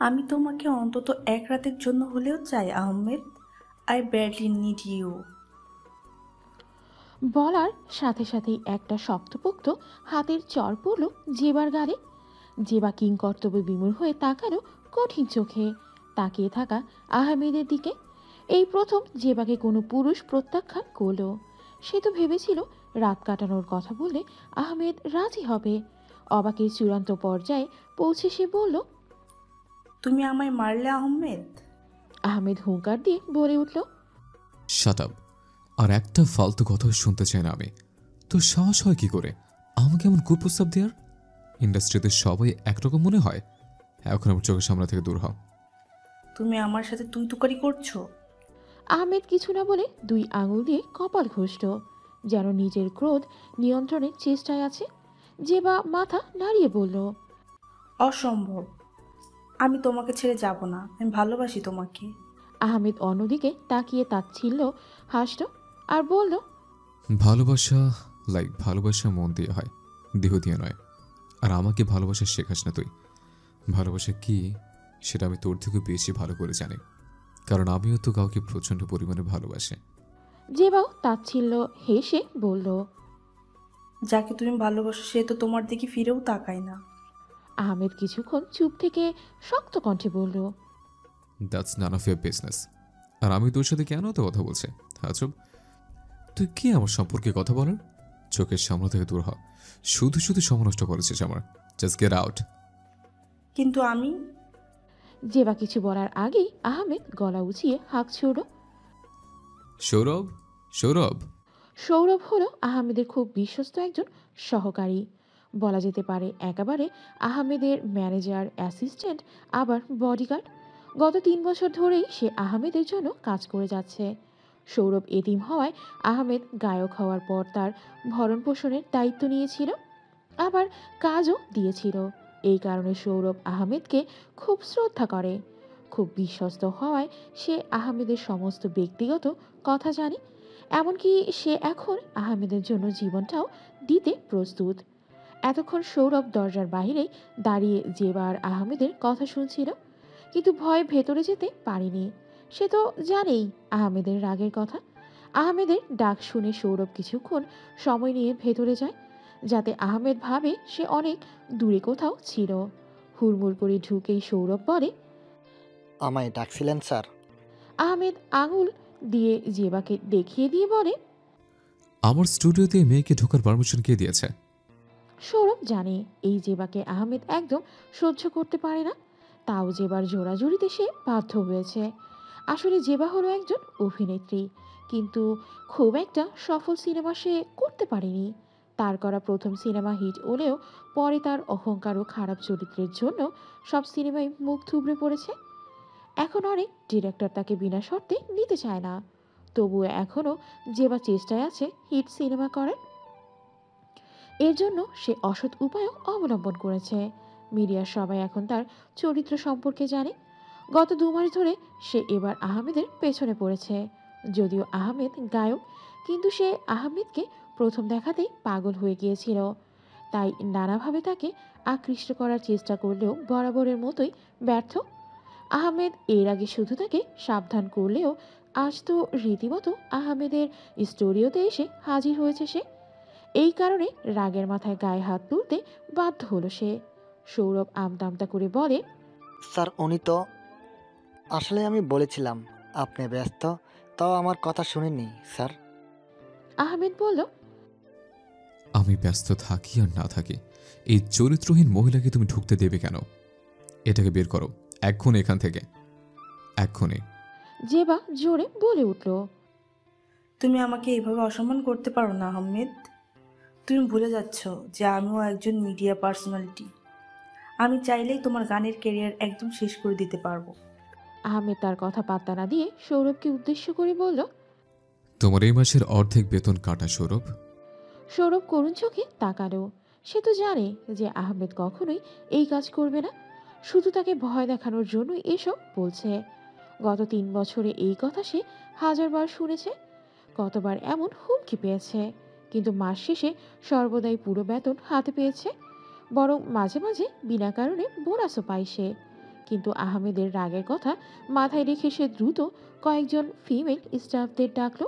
আমি তোমাকে অন্তত এক রাতের জন্য হলেও চাই Ahmed. I badly need you. বলার সাথে সাথেই একটা শক্তপোক্ত হাতের চড় পড়ল জেবার গালে। জেবা কিংকর্তব্য বিমূঢ় হয়ে তাকালো কঠিন চোখে তাকিয়ে থাকা আহমেদের দিকে। এই প্রথম জেবাকে কোনো পুরুষ প্রত্যাখ্যান করল। সে তো ভেবেছিল রাত কাটানোর কথা বললে আহমেদ রাজি হবে। অবাকের চূড়ান্ত পর্যায়ে পৌঁছে সে বলল, তুমি আমায় মারলে আহমেদ? আহমেদ হুঙ্কার দিয়ে বলে উঠল, শাট আপ। আর একটা ফালতু কথা শুনতে চাই না আমি। তোর সাহস হয় কি করে আমাকে এমন কুপ্রস্তাব দেওয়ার? ইন্ডাস্ট্রিতে সবাই একরকম মনে হয়। এখন আমার চোখের সামনে থেকে দূর হও। তুমি আমার সাথে তুই তুকারি করছো? আহমেদ কিছু না বলে দুই আঙুল দিয়ে কপাল ঘষল, যেন নিজের ক্রোধ নিয়ন্ত্রণের চেষ্টায় আছে। জেবা মাথা নাড়িয়ে বলল, অসম্ভব। আমি তোমাকে ছেড়ে যাব না, আমি ভালোবাসি তোমাকে। আহমেদ অন্যদিকে তাকিয়ে তাচ্ছিল্য হাসল আর বলল, ভালোবাসা ভালোবাসা মন দিয়ে হয়, দেহ দিয়ে নয়। আর আমাকে ভালোবাসা শেখাস না তুই। ভালোবাসা কি সেটা আমি তোর থেকে বেশি ভালো করে জানি, কারণ আমিও তো কাউকে প্রচণ্ড পরিমাণে ভালোবাসি। জেবাও তাচ্ছিল্য হেসে বলল। যাকে তুমি ভালোবাসো সে তো তোমার দিকে ফিরেও তাকায় না। আহমেদ কিছুক্ষণ চুপ থেকে শক্ত কণ্ঠে বলল, that's none of your business. আর আমি তোর সাথে কেন তো কথা বলছি? আজব, তুই কি আমার সম্পর্কে কথা বলার? চোখের সামনে থেকে দূর হ। শুধু শুধু সময় নষ্ট করেছিস আমার। Just get out. কিন্তু আমি। জেবা কিছু বলার আগেই আহমেদ গলা উঁচিয়ে হাঁক ছুড়ল। সৌরভ, সৌরভ। সৌরভ হলো আহমেদের খুব বিশ্বস্ত একজন সহকারী, বলা যেতে পারে একেবারে আহমেদের ম্যানেজার, অ্যাসিস্ট্যান্ট, আবার বডিগার্ড। গত 3 বছর ধরেই সে আহমেদের জন্য কাজ করে যাচ্ছে। সৌরভ এতিম হওয়ায় আহমেদ গায়ক হওয়ার পর তার ভরণ পোষণের দায়িত্ব নিয়েছিল, আবার কাজও দিয়েছিল। এই কারণে সৌরভ আহমেদকে খুব শ্রদ্ধা করে। খুব বিশ্বস্ত হওয়ায় সে আহমেদের সমস্ত ব্যক্তিগত কথা জানে। এমনকি সে এখন আহমেদের জন্য জীবনটাও দিতে প্রস্তুত। এতক্ষণ সৌরভ দরজার বাইরেই দাঁড়িয়ে জেবার আহমেদের কথা শুনছিল, কিন্তু ভয়ে ভেতরে যেতে পারেনি। সে তো জানেই আহমেদের রাগের কথা। আহমেদের ডাক শুনে সৌরভ কিছুক্ষণ সময় নিয়ে ভেতরে যায়, যাতে আহমেদ ভাবে সে অনেক দূরে কোথাও ছিল। হুড়মুড় করে ঢুকেই সৌরভ বলে, আমায় ডাকছিলেন স্যার? আহমেদ আঙুল দিয়ে জেবাকে দেখিয়ে দিয়ে বলে, আমার স্টুডিওতে মেয়েকে ঢোকার পারমিশন কে দিয়েছে? সৌরভ জানে এই জেবাকে আহমেদ একদম সহ্য করতে পারে না, তাও জেবার জোড়াজুড়িতে সে বাধ্য হয়েছে। আসলে জেবা হলো একজন অভিনেত্রী, কিন্তু খুব একটা সফল সিনেমা সে করতে পারেনি। তার করা প্রথম সিনেমা হিট হলেও পরে তার অহংকার ও খারাপ চরিত্রের জন্য সব সিনেমায় মুখ থুবড়ে পড়েছে। এখন অনেক ডিরেক্টর তাকে বিনা শর্তে নিতে চায় না, তবুও এখনও জেবা চেষ্টায় আছে হিট সিনেমা করার। এর জন্য সে অসৎ উপায়ও অবলম্বন করেছে। মিডিয়ার সবাই এখন তার চরিত্র সম্পর্কে জানে। গত 2 মাস ধরে সে এবার আহমেদের পেছনে পড়েছে। যদিও আহমেদ গায়ক, কিন্তু সে আহমেদকে প্রথম দেখাতেই পাগল হয়ে গিয়েছিল। তাই নানাভাবে তাকে আকৃষ্ট করার চেষ্টা করলেও বরাবরের মতোই ব্যর্থ। আহমেদ এর আগে শুধু তাকে সাবধান করলেও আজ তো রীতিমতো আহমেদের স্টুডিওতে এসে হাজির হয়েছে সে। এই কারণে রাগের মাথায় গায়ে হাত তুলতে বাধ্য হলো সে। সৌরভ আমতা আমতা করে বলে, স্যার উনি তো, আসলে আমি বলেছিলাম আপনি ব্যস্ত, তাও আমার কথা শুনেননি স্যার। আহমেদ বলল, আমি ব্যস্ত থাকি আর না থাকি, এই চরিত্রহীন মহিলাকে তুমি ঢুকতে দেবে কেন? এটাকে বের করো এক্ষুনি এখান থেকে, এক্ষুনি। জেবা জোরে বলে উঠল। তুমি আমাকে এইভাবে অসম্মান করতে পারো না আহমেদ। তুমি ভুলে যাচ্ছ যে আমিও একজন মিডিয়া পার্সোনালিটি। আমি চাইলেই তোমার গানের ক্যারিয়ার একদম শেষ করে দিতে পারবো। আহমেদ তার কথা পাত্তা না দিয়ে সৌরভকে উদ্দেশ্য করে বলল। তোমার এই মাসের অর্ধেক বেতন কাটা, সৌরভ। সৌরভ করুণ চোখে তাকালো। সে তো জানে যে আহমেদ কখনোই এই কাজ করবে না, শুধু তাকে ভয় দেখানোর জন্যই এসব বলছে। গত 3 বছরে এই কথা সে হাজারবার শুনেছে, কতবার এমন হুমকি পেয়েছে, কিন্তু মাস শেষে সর্বদাই পুরো বেতন হাতে পেয়েছে। বরং মাঝে মাঝে বিনা কারণে বোনাসও পায় সে। কিন্তু আহমেদের রাগের কথা মাথায় রেখে সে দ্রুত কয়েকজন ফিমেল স্টাফদের ডাকলো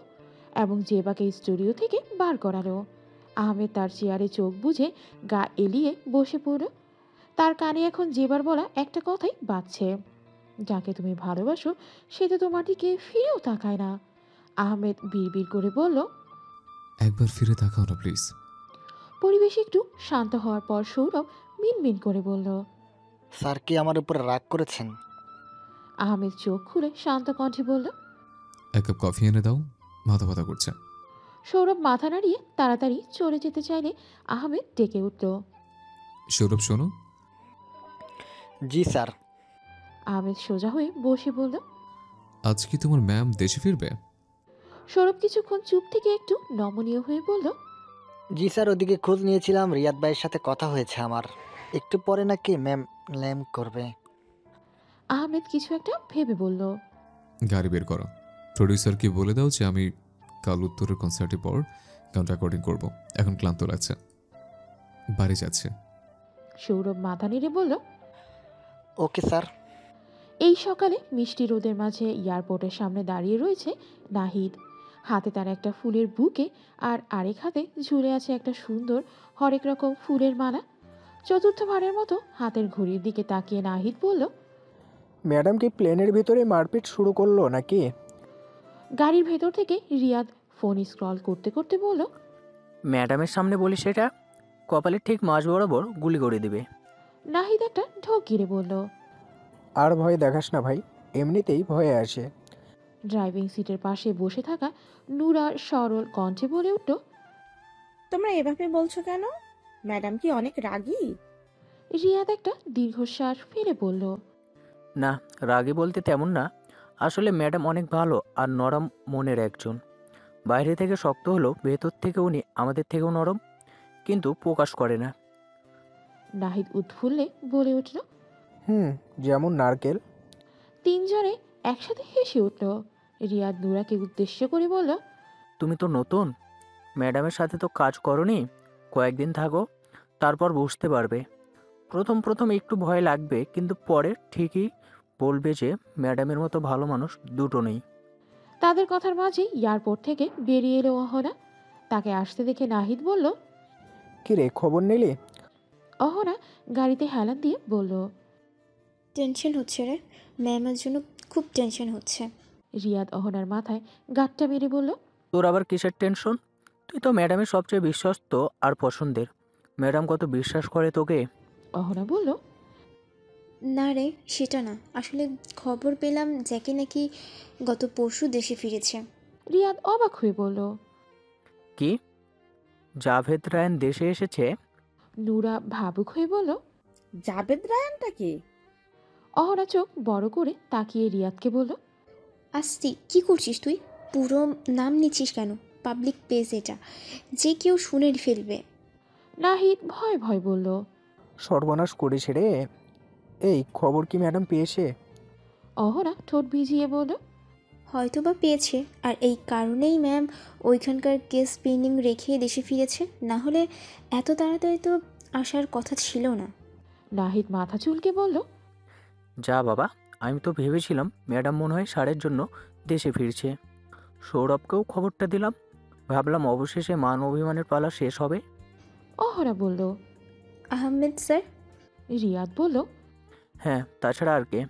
এবং জেবাকে স্টুডিও থেকে বার করালো। আহমেদ তার চেয়ারে চোখ বুজে গা এলিয়ে বসে পড়ল। তার কানে এখন জেবার বলা একটা কথাই বাজছে, যাকে তুমি ভালোবাসো সে তো তোমার দিকে ফিরেও তাকায় না। আহমেদ বিড়বিড় করে বলল। একবার ফিরে তাকাও না প্লিজ। পরিবেশ একটু শান্ত হওয়ার পর সৌরভ মিনমিন করে বলল। স্যার কি আমার উপর রাগ করেছেন? আহমেদ চোখ খুলে শান্ত কণ্ঠে বলল। এক কাপ কফি এনে দাও, মাথা ব্যথা করছে। সৌরভ মাথা নাড়িয়ে তাড়াতাড়ি চলে যেতে চাইলে আহমেদ ডেকে উঠল। সৌরভ শোনো। জি স্যার। আহমেদ সোজা হয়ে বসে বলল। আজ কি তোমার ম্যাম দেশে ফিরবে? সৌরভ কিছুক্ষণ চুপ থেকে একটু নমনীয় হয়ে বলল। জি স্যার, ওদিকে খোঁজ নিয়েছিলাম, রিয়াদ ভাইয়ের সাথে কথা হয়েছে আমার। একটু পরে নাকি ম্যাম ল্যাম করবে। আহমেদ কিছু একটা ভেবে বলল। গাড়ি বের করো, প্রডিউসারকে বলে দাও যে আমি কাল উত্তরের কনসার্টের পর গান রেকর্ডিং করবো। এখন ক্লান্ত লাগছে, বাড়ি যাচ্ছে। সৌরভ মাথা নেড়ে বলল। Okay sir. এই সকালে মিষ্টি রোদের মাঝে এয়ারপোর্টের সামনে দাঁড়িয়ে রয়েছে নাহিদ। হাতে তার একটা ফুলের বুকে আর আরেক হাতে ঝুলে আছে একটা সুন্দর হরেক রকম ফুলের মালা। চতুর্থবারের মতো হাতের ঘড়ির দিকে তাকিয়ে নাহিদ বলল। ম্যাডাম কি প্লেনের ভিতরে মারপিট শুরু করলো নাকি? গাড়ির ভেতর থেকে রিয়াদ ফোন স্ক্রল করতে করতে বলল। ম্যাডামের সামনে বলিস সেটা, কপালের ঠিক মাঝ বরাবর গুলি করে দিবে। নাহিদ একটা ঢোক গিরে বলল। আর ভয় দেখাস না ভাই, এমনিতেই ভয়ে আসে। ড্রাইভিং সিটের পাশে বসে থাকা নুরা সরল কণ্ঠে বলে উঠল। তোমরা এভাবে বলছো কেন? ম্যাডাম কি অনেক রাগী? রিয়াদ একটা দীর্ঘশ্বাস ফেলে বলল। না, রাগে বলতে তেমন না, আসলে ম্যাডাম অনেক ভালো আর নরম মনের একজন। বাইরে থেকে শক্ত হলেও ভেতর থেকে উনি আমাদের থেকেও নরম, কিন্তু প্রকাশ করে না। নাহিদ উৎফুল্লে বলে উঠল। যেমন নারকেল। তিনজনে একসাথে হেসে উঠল। রিয়াদ নুরাকে উদ্দেশ্য করে বলল। তুমি তো নতুন, ম্যাডামের সাথে তো কাজ করনি, কয়েকদিন থাকো, তারপর বুঝতে পারবে। প্রথম প্রথম একটু ভয় লাগবে, কিন্তু পরে ঠিকই বলবে যে ম্যাডামের মতো ভালো মানুষ দুটো নেই। তাদের কথার মাঝে এয়ারপোর্ট থেকে বেরিয়ে এলো অহনা। তাকে আসতে দেখে নাহিদ বলল। কি রে, খবর নিলি? অহনা গাড়িতে হেলান দিয়ে বলল। টেনশন হচ্ছে রে, ম্যামের জন্য খুব টেনশন হচ্ছে। রিয়াদ অহনার মাথায় গাঁটটা মেরে বলল। তোর আবার কিসের টেনশন? তুই তো ম্যাডামের সবচেয়ে বিশ্বস্ত আর পছন্দের। ম্যাডাম কত বিশ্বাস করে তোকে। অহনা বলল। না রে, সেটা না, আসলে খবর পেলাম জ্যাকি নাকি গত পরশু দেশে ফিরেছে। রিয়াদ অবাক হয়ে বলল। কি, জাভেদ রায়ন দেশে এসেছে? নুরা ভাবুক হয়ে বলল। জাবেদ রায়ানটা কি? অহনা চোখ বড় করে তাকিয়ে রিয়াদকে বলল। আসতি, কি করছিস তুই? পুরো নাম নিচ্ছিস কেন? পাবলিক পেজ এটা, যে কেউ শুনে ফেলবে। নাহিদ ভয় ভয় বলল। সর্বনাশ করেছে রে। এই খবর কি ম্যাডাম পেয়েছে? অহনা ঠোঁট ভিজিয়ে বলল। হয়তো বা পেয়েছে, আর এই কারণেই ম্যাম ওইখানকার কেস পেন্ডিং রেখে দেশে ফিরেছে, না হলে এত তাড়াতাড়ি তো আসার কথা ছিল না। নাহিদ মাথা চুলকে বলল। যা বাবা, আমি তো ভেবেছিলাম ম্যাডাম মনে হয় সারের জন্য দেশে ফিরছে। সৌরভকেও খবরটা দিলাম, ভাবলাম অবশেষে মান অভিমানের পালা শেষ হবে। অহনা বলল। আহমেদ স্যার? রিয়াদ বলল। হ্যাঁ, তাছাড়া আর কে?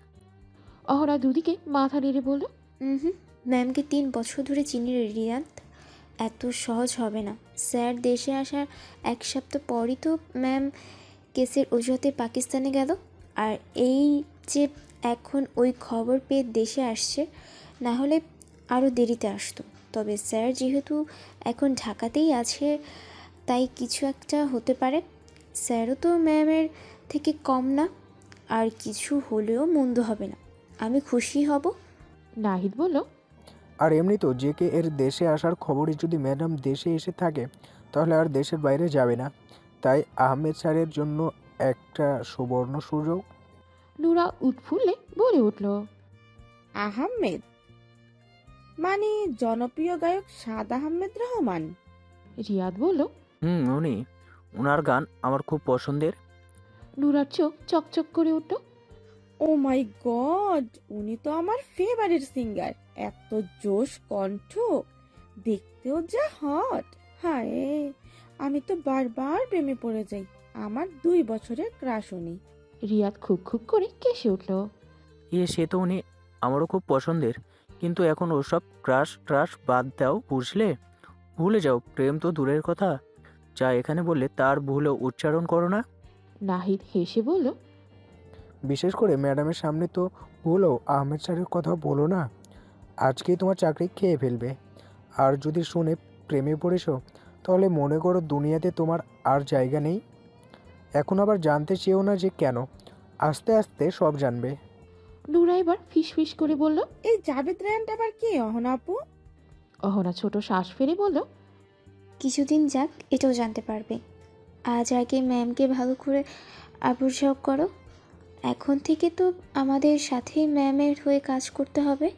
অহনা দুদিকে মাথা নেড়ে বলল। হুম, ম্যামকে 3 বছর ধরে চিনি রে রিয়াদ, এত সহজ হবে না। স্যার দেশে আসার 1 সপ্তাহ পরই তো ম্যাম কেসের অজুহাতে পাকিস্তানে গেল, আর এই যে এখন ওই খবর পেয়ে দেশে আসছে, না হলে আরও দেরিতে আসতো। তবে স্যার যেহেতু এখন ঢাকাতেই আছে, তাই কিছু একটা হতে পারে। স্যারও তো ম্যামের থেকে কম না, আর কিছু হলেও মন্দ হবে না, আমি খুশি হব। নাহিদ বলল। আর এমনি তো জেকে এর দেশে আসার খবরই যদি ম্যাডাম দেশে এসে থাকে তাহলে আর দেশের বাইরে যাবে না, তাই আহমেদ স্যারের জন্য একটা সুবর্ণ সুযোগ। নুরা উৎফুল্লে বলে উঠল। আহমেদ মানে জনপ্রিয় গায়ক সাদ আহমেদ রহমান? রিয়াদ বলল। উনি, ওনার গান আমার খুব পছন্দের। নুরার চোখ চকচক করে উঠল। ও মাই গড, উনি তো আমার ফেভারিট সিঙ্গার। এত জোশ কণ্ঠ, দেখতেও যা হট। হায়, আমি তো বারবার প্রেমে পড়ে যাই। আমার 2 বছরের ক্রাশ উনি। রিয়াদ খুব খুব করে কেসে উঠল। সে তো উনি আমারও খুব পছন্দের, কিন্তু এখন ওসব ক্রাশ ট্রাশ বাদ দাও, বুঝলে? ভুলে যাও, প্রেম তো দূরের কথা, যা এখানে বললে তার ভুলও উচ্চারণ করো না। নাহিদ হেসে বলল, বিশেষ করে ম্যাডামের সামনে তো ভুলেও আহমেদ স্যারের কথা বলো না, আজকেই তোমার চাকরি খেয়ে ফেলবে। আর যদি শুনে প্রেমে পড়েছো, তাহলে মনে করো দুনিয়াতে তোমার আর জায়গা নেই। এখন আবার জানতে চেয়েও না যে কেন, আস্তে আস্তে সব জানবে। নুরা এবার ফিসফিস করে বলল। এই জাভেদ রায়ানটা আবার কে অহনা আপু? অহনা ছোট শ্বাস ফেলে বলল, কিছুদিন যাক, এটাও জানতে পারবে। আজ আগে ম্যামকে ভালো করে আবুঝাব করো। এখন থেকে তো আমাদের সাথেই ম্যামের হয়ে কাজ করতে হবে।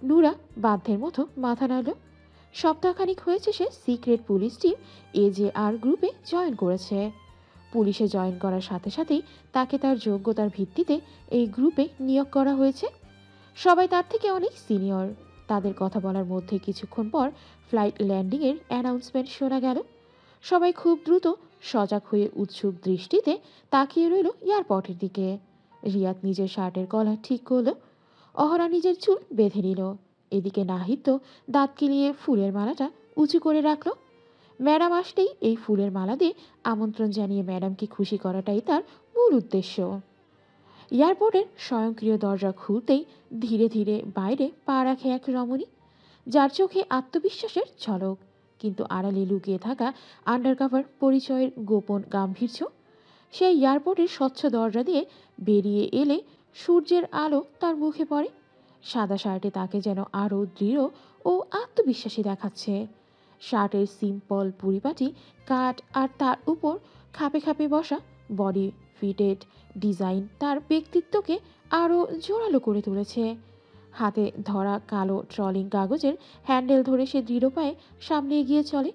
নুরা বাধ্যের মতো মাথা নাড়ল। সপ্তাহখানিক হয়েছে সে সিক্রেট পুলিশ টিম AJR গ্রুপে জয়েন করেছে। পুলিশে জয়েন করার সাথে সাথেই তাকে তার যোগ্যতার ভিত্তিতে এই গ্রুপে নিয়োগ করা হয়েছে। সবাই তার থেকে অনেক সিনিয়র। তাদের কথা বলার মধ্যে কিছুক্ষণ পর ফ্লাইট ল্যান্ডিংয়ের অ্যানাউন্সমেন্ট শোনা গেল। সবাই খুব দ্রুত সজাগ হয়ে উৎসুক দৃষ্টিতে তাকিয়ে রইল এয়ারপোর্টের দিকে। রিয়াদ নিজের শার্টের কলার ঠিক করল, অহরা নিজের চুল বেঁধে নিল। এদিকে নাহিদ তো দাঁত কিলিয়ে ফুলের মালাটা উঁচু করে রাখল। ম্যাডাম আসলেই এই ফুলের মালা দিয়ে আমন্ত্রণ জানিয়ে ম্যাডামকে খুশি করাটাই তার মূল উদ্দেশ্য। এয়ারপোর্টের স্বয়ংক্রিয় দরজা খুলতেই ধীরে ধীরে বাইরে পা রাখে এক রমণী, যার চোখে আত্মবিশ্বাসের ঝলক, কিন্তু আড়ালে লুকিয়ে থাকা আন্ডারকভার পরিচয়ের গোপন গাম্ভীর্য। সেই এয়ারপোর্টের স্বচ্ছ দরজা দিয়ে বেরিয়ে এলে সূর্যের আলো তার মুখে পড়ে। সাদা শার্টে তাকে যেন আরও দৃঢ় ও আত্মবিশ্বাসী দেখাচ্ছে। শার্টের সিম্পল পরিপাটি কাট আর তার উপর খাপে খাপে বসা বডি ফিটেড ডিজাইন তার ব্যক্তিত্বকে আরও জোরালো করে তুলেছে। হাতে ধরা কালো ট্রলিং কাগজের হ্যান্ডেল ধরে সে দৃঢ় পায়ে সামনে এগিয়ে চলে,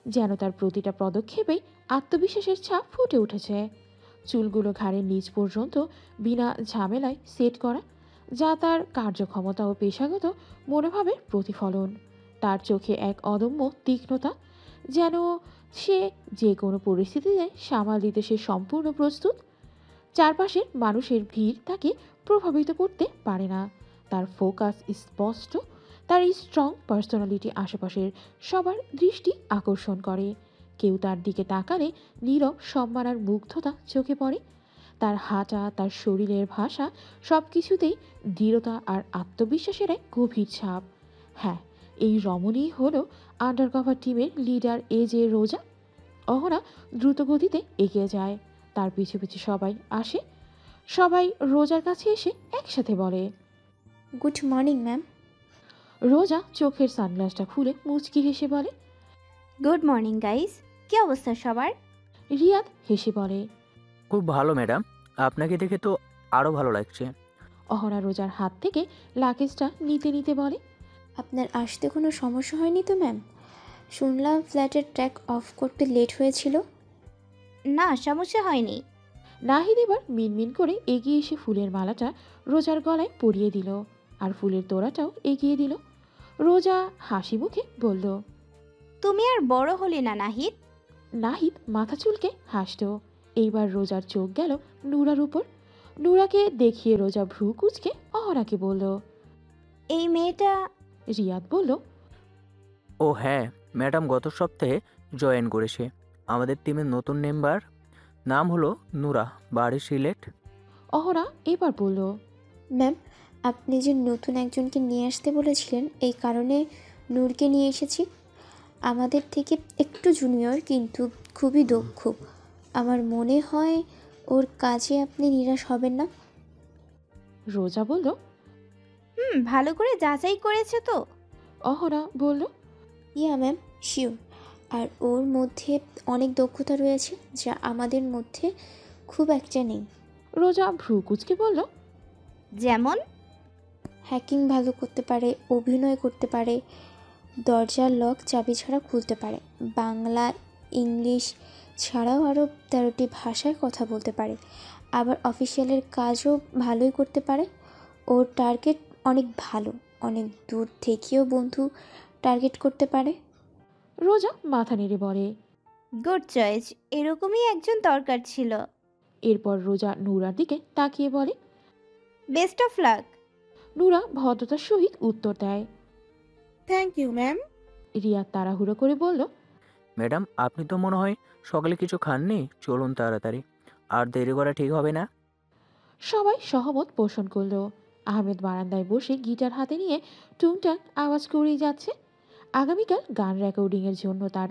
যেন তার প্রতিটা পদক্ষেপেই আত্মবিশ্বাসের ছাপ ফুটে উঠেছে। চুলগুলো ঘাড়ের নিচ পর্যন্ত বিনা ঝামেলায় সেট করা, যা তার কার্যক্ষমতা ও পেশাগত মনোভাবের প্রতিফলন। তার চোখে এক অদম্য তীক্ষ্ণতা, যেন সে যে কোনো পরিস্থিতিতে সামাল দিতে সে সম্পূর্ণ প্রস্তুত। চারপাশের মানুষের ভিড় তাকে প্রভাবিত করতে পারে না। তার ফোকাস স্পষ্ট, তার স্ট্রং পার্সোনালিটি আশেপাশের সবার দৃষ্টি আকর্ষণ করে। কেউ তার দিকে তাকালে নীরব সম্মান আর মুগ্ধতা চোখে পড়ে। তার হাঁটা, তার শরীরের ভাষা, সব কিছুতেই দৃঢ়তা আর আত্মবিশ্বাসের এক গভীর ছাপ। হ্যাঁ, এই রমণীই হলো আন্ডারকভার টিমের লিডার AJ রোজা। অহনা দ্রুতগতিতে এগিয়ে যায়, তার পিছু পিছু সবাই আসে। সবাই রোজার কাছে এসে একসাথে বলে, গুড মর্নিং ম্যাম। রোজা চোখের সানগ্লাসটা খুলে মুচকি হেসে বলে। গুড মর্নিং গাইস, কি অবস্থা সবার? রিয়াদ হেসে বলে, খুব ভালো ম্যাডাম, আপনাকে দেখে তো আরও ভালো লাগছে। অহনা রোজার হাত থেকে লাগেজটা নিতে নিতে বলে, আপনার আসতে কোনো সমস্যা হয়নি তো ম্যাম? শুনলাম ফ্ল্যাটের ট্র্যাক অফ করতে লেট হয়েছিল। না, সমস্যা হয়নি। নাহিদ এবার মিনমিন করে এগিয়ে এসে ফুলের মালাটা রোজার গলায় পরিয়ে দিল, আর ফুলের তোড়াটাও এগিয়ে দিল। রোজা হাসি মুখে বলল, তুমি আর বড় হলে না নাহিদ। নাহিদ মাথা চুলকে হাসত। এইবার রোজার চোখ গেল নুরার উপর। নুরাকে দেখিয়ে রোজা ভ্রু কুচকে অহনাকে বলল, এই মেয়েটা। রিয়াদ বলল, ও হ্যাঁ, ম্যাডাম গত সপ্তাহে জয়েন করেছে আমাদের টিমের নতুন মেম্বার। নাম হলো নুরা, বাড়ি সিলেট। অহনা এবার বলল, ম্যাম, আপনি যে নতুন একজনকে নিয়ে আসতে বলেছিলেন, এই কারণে নূরকে নিয়ে এসেছি। আমাদের থেকে একটু জুনিয়র, কিন্তু খুবই দক্ষ। আমার মনে হয় ওর কাজে আপনি নিরাশ হবেন না। রোজা বলল, ভালো করে যাচাই করেছে তো? অহনা বলল, ইয়া ম্যাম, শিওর। আর ওর মধ্যে অনেক দক্ষতা রয়েছে, যা আমাদের মধ্যে খুব একটা নেই। রোজা ভ্রু কুচকে বলল, যেমন? হ্যাকিং ভালো করতে পারে, অভিনয় করতে পারে, দরজার লক চাবি ছাড়া খুলতে পারে, বাংলা, ইংলিশ, ছাড়াও আরও 13টি ভাষায় কথা বলতে পারে, আবার অফিসিয়ালের কাজও ভালোই করতে পারে। ওর টার্গেট অনেক ভালো, অনেক দূর থেকেও বন্ধু টার্গেট করতে পারে। রোজা মাথা নেড়ে বলে। গুড চয়েস, এরকমই একজন দরকার ছিল। এরপর রোজা নূরার দিকে তাকিয়ে বলে। Best of luck. নূরা ভদ্রতার সহিত উত্তর দেয়। Thank you ma'am. রিয়াদ তাড়াহুড়ো করে বলল। ম্যাডাম, আপনি তো মনে হয় সকালে কিছু খাননি, চলুন তাড়াতাড়ি, আর দেরি করা ঠিক হবে না। সবাই সহমত পোষণ করলো। আহমেদ বারান্দায় বসে গিটার হাতে নিয়ে টুংটাং আওয়াজ করেই যাচ্ছে। আগামীকাল গান রেকর্ডিংয়ের জন্য তার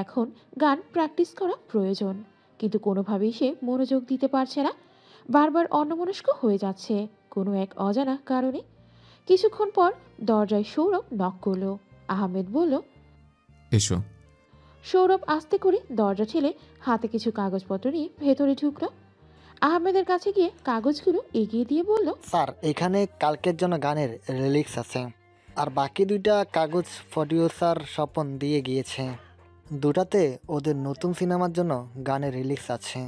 এখন গান প্র্যাকটিস করা প্রয়োজন, কিন্তু কোনোভাবেই সে মনোযোগ দিতে পারছে না। বারবার অন্যমনস্ক হয়ে যাচ্ছে কোনো এক অজানা কারণে। কিছুক্ষণ পর দরজায় সৌরভ নক করলো। আহমেদ বলল, এসো। সৌরভ আস্তে করে দরজা ঠেলে হাতে কিছু কাগজপত্র নিয়ে ভেতরে ঢুকলো। আহমেদের কাছে গিয়ে কাগজগুলো এগিয়ে দিয়ে বলল, স্যার, এখানে কালকের জন্য গানের রিলিক্স আছে, আর বাকি 2টা কাগজ প্রডিউসার স্বপন দিয়ে গিয়েছে। 2টাতে ওদের নতুন সিনেমার জন্য গানের রিলিক্স আছে।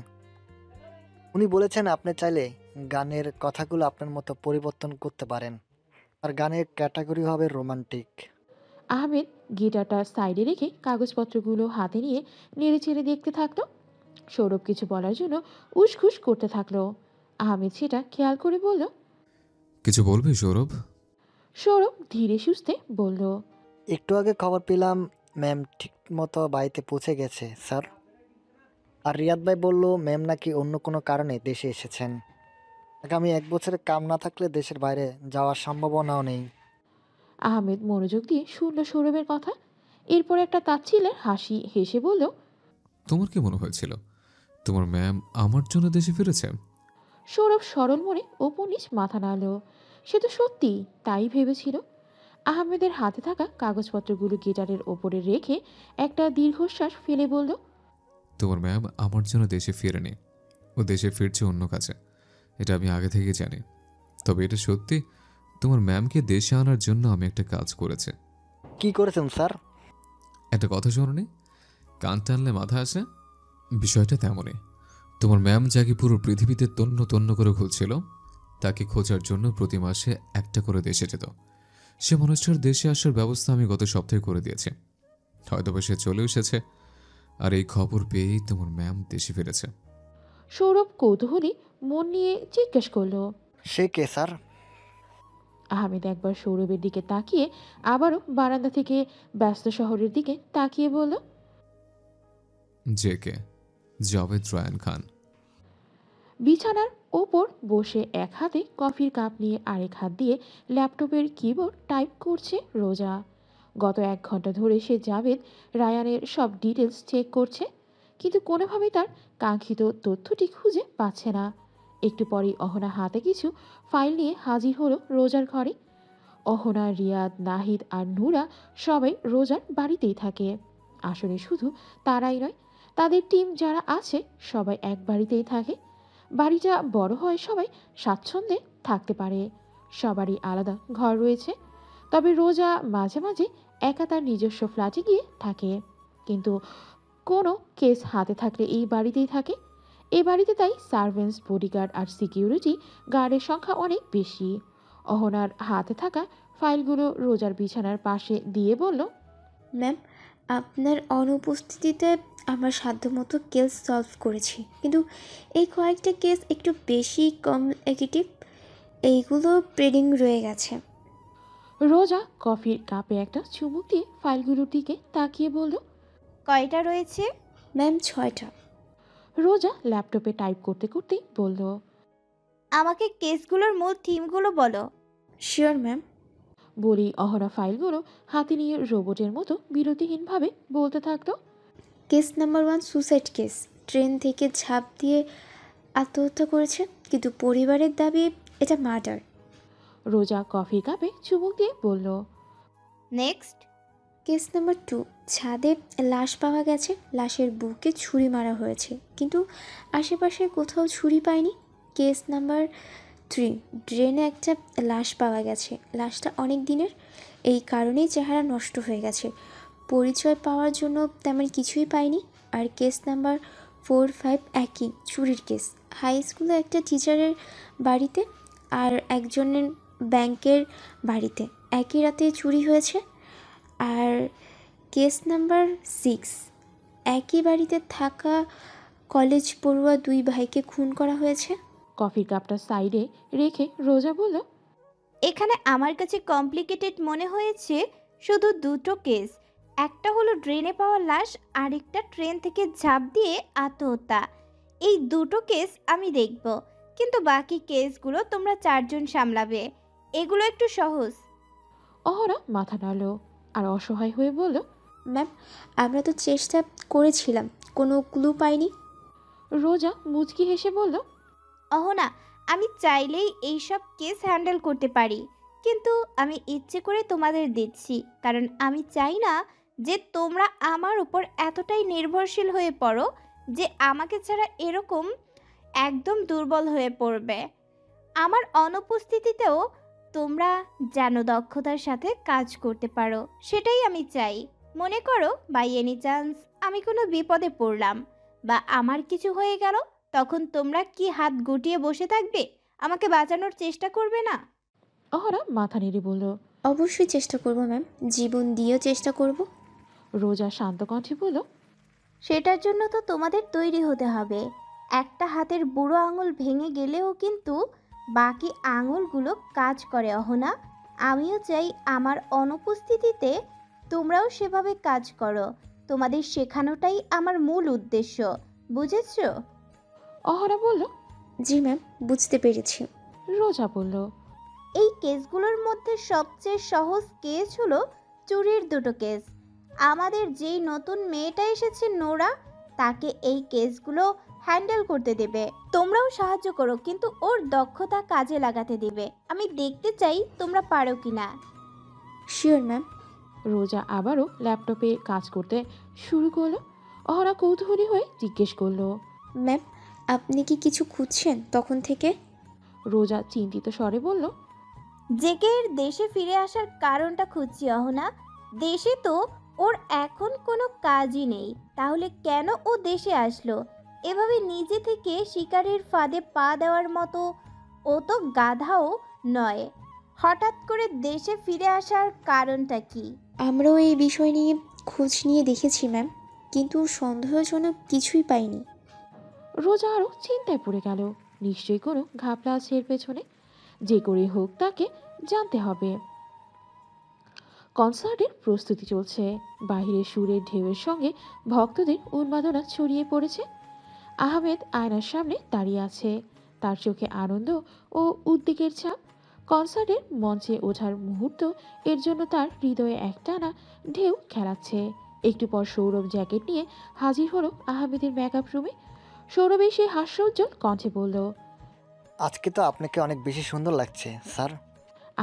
উনি বলেছেন আপনি চাইলে গানের কথাগুলো আপনার মতো পরিবর্তন করতে পারেন, আর গানের ক্যাটাগরি হবে রোমান্টিক। আহমেদ গিটারটা সাইডে রেখে কাগজপত্রগুলো হাতে নিয়ে নেড়ে চেড়ে দেখতে থাকলো। সৌরভ কিছু বলার জন্য উসখুস করতে থাকলো। আহমেদ সেটা খেয়াল করে বলল। কিছু বলবি সৌরভ? সৌরভ ধীরে সুস্থে বলল, একটু আগে খবর পেলাম ম্যাম ঠিক মতো বাড়িতে পৌঁছে গেছে স্যার। আর রিয়াদ ভাই বলল ম্যাম নাকি অন্য কোনো কারণে দেশে এসেছেন। আগামী 1 বছরের কাম না থাকলে দেশের বাইরে যাওয়ার সম্ভাবনাও নেই। আহমেদ মনোযোগ দিয়ে শুনল সৌরভের কথা। এরপর একটা তাচ্ছিলের হাসি হেসে বলল, তোমার কি মনে হয়েছিল তোমার ম্যাম আমার জন্য দেশে ফিরেছে? সৌরভ সরল মনে ওপর নিচ মাথা নাড়ল। সে তো সত্যি তাই ভেবেছিল। আহমেদের হাতে থাকা কাগজপত্রগুলো গিটারের ওপরে রেখে একটা দীর্ঘশ্বাস ফেলে বলল, তোমার ম্যাম আমার জন্য দেশে ফিরেনি, ও দেশে ফিরছে অন্য কাছে, এটা আমি আগে থেকেই জানি। তবে এটা সত্যি, তোমার ম্যামকে দেশে আনার জন্য আমি একটা কাজ করেছি। কি করেছেন স্যার? একটা কথা শোনোনি, কান টানলে মাথা আসে। বিষয়টা তেমনই। তোমার ম্যাম যাকে পুরো পৃথিবীতে তন্ন তন্ন করে খুঁজছিল, তাকে খোঁজার জন্য প্রতি মাসে একটা করে দেশে যেত। সে মানুষটার দেশে আসার ব্যবস্থা আমি গত সপ্তাহে করে দিয়েছি। হয়তো সে চলে এসেছে, আর এই খবর পেয়েই তোমার ম্যাম দেশে ফিরেছে। সৌরভ কৌতূহলী মন নিয়ে জিজ্ঞেস করলো। সে কে স্যার? আহমেদ একবার সৌরভের দিকে তাকিয়ে আবারও বারান্দা থেকে ব্যস্ত শহরের দিকে তাকিয়ে বলল, জে কে, জাভেদ রায়ান খান। বিছানার ওপর বসে এক হাতে কফির কাপ নিয়ে আরেক হাত দিয়ে ল্যাপটপের কিবোর্ড টাইপ করছে রোজা। গত 1 ঘন্টা ধরে সে জাভেদ রায়ানের সব ডিটেলস চেক করছে, কিন্তু কোনোভাবেই তার কাঙ্ক্ষিত তথ্যটি খুঁজে পাচ্ছে না। একটু পরেই অহনা হাতে কিছু ফাইল নিয়ে হাজির হলো রোজার ঘরে। অহনা, রিয়াদ, নাহিদ আর নূরা সবাই রোজার বাড়িতেই থাকে। আসলে শুধু তারাই নয়, তাদের টিম যারা আছে সবাই এক বাড়িতেই থাকে। বাড়িটা বড় হয় সবাই স্বাচ্ছন্দ্যে থাকতে পারে। সবারই আলাদা ঘর রয়েছে। তবে রোজা মাঝে মাঝে একা তার নিজস্ব ফ্ল্যাটে গিয়ে থাকে, কিন্তু কোনো কেস হাতে থাকলে এই বাড়িতেই থাকে। এই বাড়িতে তাই সার্ভেন্টস, বডিগার্ড আর সিকিউরিটি গার্ডের সংখ্যা অনেক বেশি। অহনার হাতে থাকা ফাইলগুলো রোজার বিছানার পাশে দিয়ে বলল, ম্যাম, আপনার অনুপস্থিতিতে আমার সাধ্যমতো কেস সলভ করেছি, কিন্তু এই কয়েকটা কেস একটু বেশি কমপ্লিকেটিভ, এইগুলো পেন্ডিং রয়ে গেছে। রোজা কফির কাপে একটা চুমুক দিয়ে ফাইলগুলোর দিকে তাকিয়ে বলল, কয়টা রয়েছে? ম্যাম, 6টা। রোজা ল্যাপটপে টাইপ করতে করতেই বলল, আমাকে কেসগুলোর মূল থিমগুলো বলো। Sure ma'am. বলেই অহনা ফাইলগুলো হাতে নিয়ে রোবটের মতো বিরতিহীনভাবে বলতে থাকতো। Case number 1 suicide case. Train থেকে ঝাঁপ দিয়ে আত্মহত্যা করেছে, কিন্তু পরিবারের দাবি এটা মার্ডার। রোজা কফির কাপে চুমুক দিয়ে বলল, নেক্সট। কেস নাম্বার 2, ছাদে লাশ পাওয়া গেছে, লাশের বুকে ছুরি মারা হয়েছে, কিন্তু আশেপাশে কোথাও ছুরি পায়নি। কেস নাম্বার 3, ড্রেনে একটা লাশ পাওয়া গেছে, লাশটা অনেক দিনের, এই কারণেই চেহারা নষ্ট হয়ে গেছে, পরিচয় পাওয়ার জন্য তেমন কিছুই পায়নি। আর কেস নাম্বার 4-5 একই, চুরির কেস। হাই স্কুলে একটা টিচারের বাড়িতে আর একজনের ব্যাংকের বাড়িতে একই রাতে চুরি হয়েছে। আর কেস নাম্বার 6, একই বাড়িতে থাকা কলেজ পড়ুয়া 2 ভাইকে খুন করা হয়েছে। কফির কাপটা সাইডে রেখে রোজা বলল, এখানে আমার কাছে কমপ্লিকেটেড মনে হয়েছে শুধু দুটো কেস। একটা হলো ড্রেনে পাওয়া লাশ, আরেকটা ট্রেন থেকে ঝাঁপ দিয়ে আত্মহত্যা। এই দুটো কেস আমি দেখব, কিন্তু বাকি কেসগুলো তোমরা 4 জন সামলাবে। এগুলো একটু সহজ। অহরা মাথা নাড়ল আর অসহায় হয়ে বলল, ম্যাম, আমরা তো চেষ্টা করেছিলাম, কোনো ক্লু পাইনি। রোজা মুচকি হেসে বলল, অহনা, আমি চাইলেই এইসব কেস হ্যান্ডেল করতে পারি, কিন্তু আমি ইচ্ছে করে তোমাদের দিচ্ছি, কারণ আমি চাই না যে তোমরা আমার উপর এতটাই নির্ভরশীল হয়ে পড়ো যে আমাকে ছাড়া এরকম একদম দুর্বল হয়ে পড়বে। আমার অনুপস্থিতিতেও তোমরা যেন দক্ষতার সাথে কাজ করতে পারো, সেটাই আমি চাই। মনে করো বাই এনি চান্স আমি কোনো বিপদে পড়লাম বা আমার কিছু হয়ে গেল, তখন তোমরা কি হাত গুটিয়ে বসে থাকবে? আমাকে বাঁচানোর চেষ্টা করবে না? অহরা মাথা নেড়ে বলল। অবশ্যই চেষ্টা করব ম্যাম, জীবন দিয়েও চেষ্টা করব। রোজা শান্ত কণ্ঠে বলল, সেটার জন্য তো তোমাদের তৈরি হতে হবে। একটা হাতের বুড়ো আঙুল ভেঙে গেলেও কিন্তু বাকি আঙুলগুলো কাজ করে অহনা। আমিও চাই আমার অনুপস্থিতিতে তোমরাও সেভাবে কাজ করো। তোমাদের শেখানোটাই আমার মূল উদ্দেশ্য, বুঝেছো? অহরা বলল। জি ম্যাম, বুঝতে পেরেছি। রোজা বলল, এই কেসগুলোর মধ্যে সবচেয়ে সহজ কেস হলো চুরির দুটো কেস। আমাদের যেই নতুন মেয়েটা এসেছে নোরা, তাকে এই কেসগুলো হ্যান্ডেল করতে দেবে। তোমরাও সাহায্য করো, কিন্তু ওর দক্ষতা কাজে লাগাতে দিবে। আমি দেখতে চাই তোমরা পারো কিনা। Sure ma'am. রোজা আবারও ল্যাপটপে কাজ করতে শুরু করলো। অহরা কৌতূহলী হয়ে জিজ্ঞেস করলো, ম্যাম, আপনি কি কিছু খুঁজছেন তখন থেকে? রোজা চিন্তিত স্বরে বলল, জেকের দেশে ফিরে আসার কারণটা খুঁজছি অহনা। দেশে তো ওর এখন কোনো কাজই নেই, তাহলে কেন ও দেশে আসলো? এভাবে নিজে থেকে শিকারের ফাঁদে পা দেওয়ার মতো ও তো গাধাও নয়। হঠাৎ করে দেশে ফিরে আসার কারণটা কি? আমরাও এই বিষয় নিয়ে খোঁজ নিয়ে দেখেছি ম্যাম, কিন্তু সন্দেহজনক কিছুই পাইনি। রোজা আরও চিন্তায় পড়ে গেল। নিশ্চয়ই কোনো ঘাপলা আছে এর পেছনে। যে করে হোক তাকে জানতে হবে। কনসার্টের প্রস্তুতি চলছে। বাহিরে সুরের ঢেউয়ের সঙ্গে ভক্তদের উন্মাদনা ছড়িয়ে পড়েছে। আহমেদ আয়নার সামনে দাঁড়িয়ে আছে, তার চোখে আনন্দ ও উদ্বেগের ছাপ। কনসার্টের মঞ্চে ওঠার মুহূর্ত, এর জন্য তার হৃদয়ে একটানা ঢেউ খেলাচ্ছে। একটু পর সৌরভ জ্যাকেট নিয়ে হাজির হলো আহমেদের মেকআপ রুমে। সৌরভ এসে হাস্যোজ্জ্বল কণ্ঠে বলল, আজকে তো আপনাকে অনেক বেশি সুন্দর লাগছে স্যার।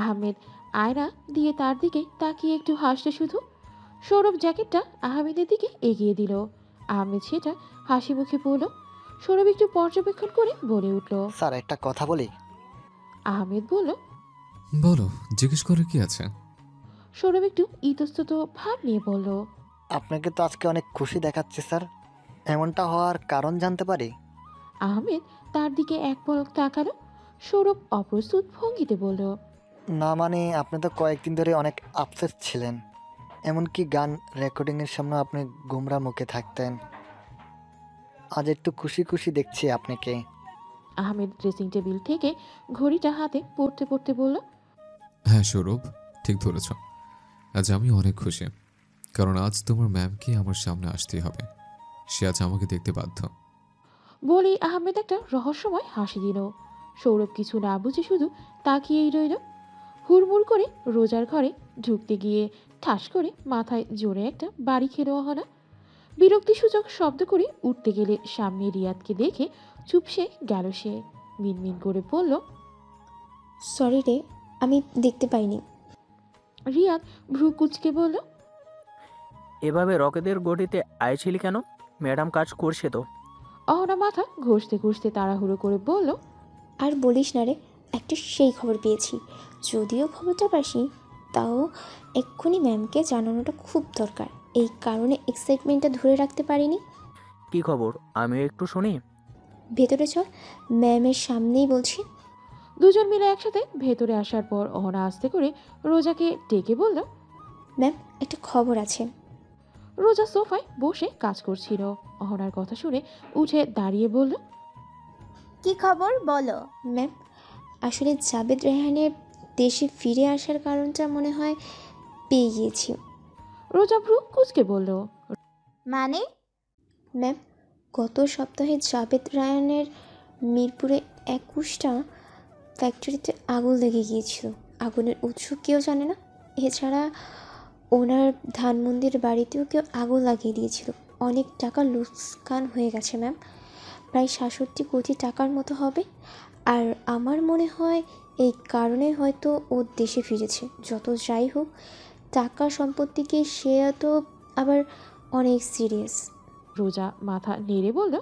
আহমেদ আয়না দিয়ে তার দিকে তাকিয়ে একটু হাসলে শুধু। সৌরভ জ্যাকেটটা আহমেদের দিকে এগিয়ে দিল। আহমেদ সেটা হাসি মুখে বলল। সৌরভ একটু পর্যবেক্ষণ করে বলে উঠল, স্যার একটা কথা বলি। আহমেদ বলল, বলো, জিজ্ঞেস করার কি আছে? সৌরভ একটু ইতস্তত ভাব নিয়ে বলল, আপনাকে তো আজকে অনেক খুশি দেখাচ্ছে স্যার, এমনটা হওয়ার কারণ জানতে পারি? আহমেদ তার দিকে এক পলক তাকালো। সৌরভ অপ্রস্তুত ভঙ্গিতে বলল, না মানে আপনি তো কয়েকদিন ধরে অনেক আপসেট ছিলেন, এমনকি গান রেকর্ডিংয়ের সামনে আপনি গুমরা মুখে থাকতেন। আজ একটু খুশি খুশি দেখছি আপনাকে। আহমেদ ড্রেসিং টেবিল থেকে ঘড়িটা হাতে পড়তে পড়তে বলল, হ্যাঁ সৌরভ, ঠিক ধরেছ। আজ আমি অনেক খুশি, কারণ আজ তোমার ম্যামকে আমার সামনে আসতেই হবে। সে আজ আমাকে দেখতে বাধ্য। বলেই আহমেদ একটা রহস্যময় হাসি দিল। সৌরভ কিছু না বুঝে শুধু তাকিয়েই রইল। হুড়মুড় করে রোজার ঘরে ঢুকতে গিয়ে ঠাস করে মাথায় জোরে একটা বাড়ি খেলো অহনা। বিরক্তিসূচক শব্দ করে উঠতে গেলে সামনে রিয়াদকে দেখে চুপসে গেল সে। মিনমিন করে বলল, সরি রে, আমি দেখতে পাইনি। রিয়াদ ভ্রু কুচকে বলল, এভাবে রকেটের গতিতে আইছিলি কেন? ম্যাডাম কাজ করছে তো। অহনা মাথা ঘষতে ঘষতে তাড়াহুড়ো করে বলল, আর বলিস না রে, একটা সেই খবর পেয়েছি। যদিও খবরটা পাসি, তাও এক্ষুনি ম্যামকে জানানোটা খুব দরকার। এই কারণে এক্সাইটমেন্টটা ধরে রাখতে পারিনি। কি খবর আমিও একটু শুনি। ভেতরে চল, ম্যামের সামনেই বলছি। দুজন মিলে একসাথে ভেতরে আসার পর অহনা আস্তে করে রোজাকে ডেকে বলল। ম্যাম, একটা খবর আছে। রোজা সোফায় বসে কাজ করছিল। অহনার কথা শুনে উঠে দাঁড়িয়ে বলল। কি খবর বলো। ম্যাম, আসলে জাবেদ রায়হানের দেশে ফিরে আসার কারণটা মনে হয় পেয়ে গিয়েছি। রোজা ভ্রু কুঁচকে বলল। মানে? ম্যাম, গত সপ্তাহে জাবেদ রায়হানের মিরপুরে 21টা ফ্যাক্টরিতে আগুন লেগে গিয়েছিল। আগুনের উৎস কেউ জানে না। এছাড়া ওনার ধানমন্দির বাড়িতেও কেউ আগুন লাগিয়ে দিয়েছিল। অনেক টাকা লোকসান হয়ে গেছে ম্যাম, প্রায় 67 কোটি টাকার মতো হবে। আর আমার মনে হয় এই কারণে হয়তো ও দেশে ফিরেছে। যত যাই হোক, টাকা সম্পত্তিকে সে তো আবার অনেক সিরিয়াস। রোজা মাথা নেড়ে বলল।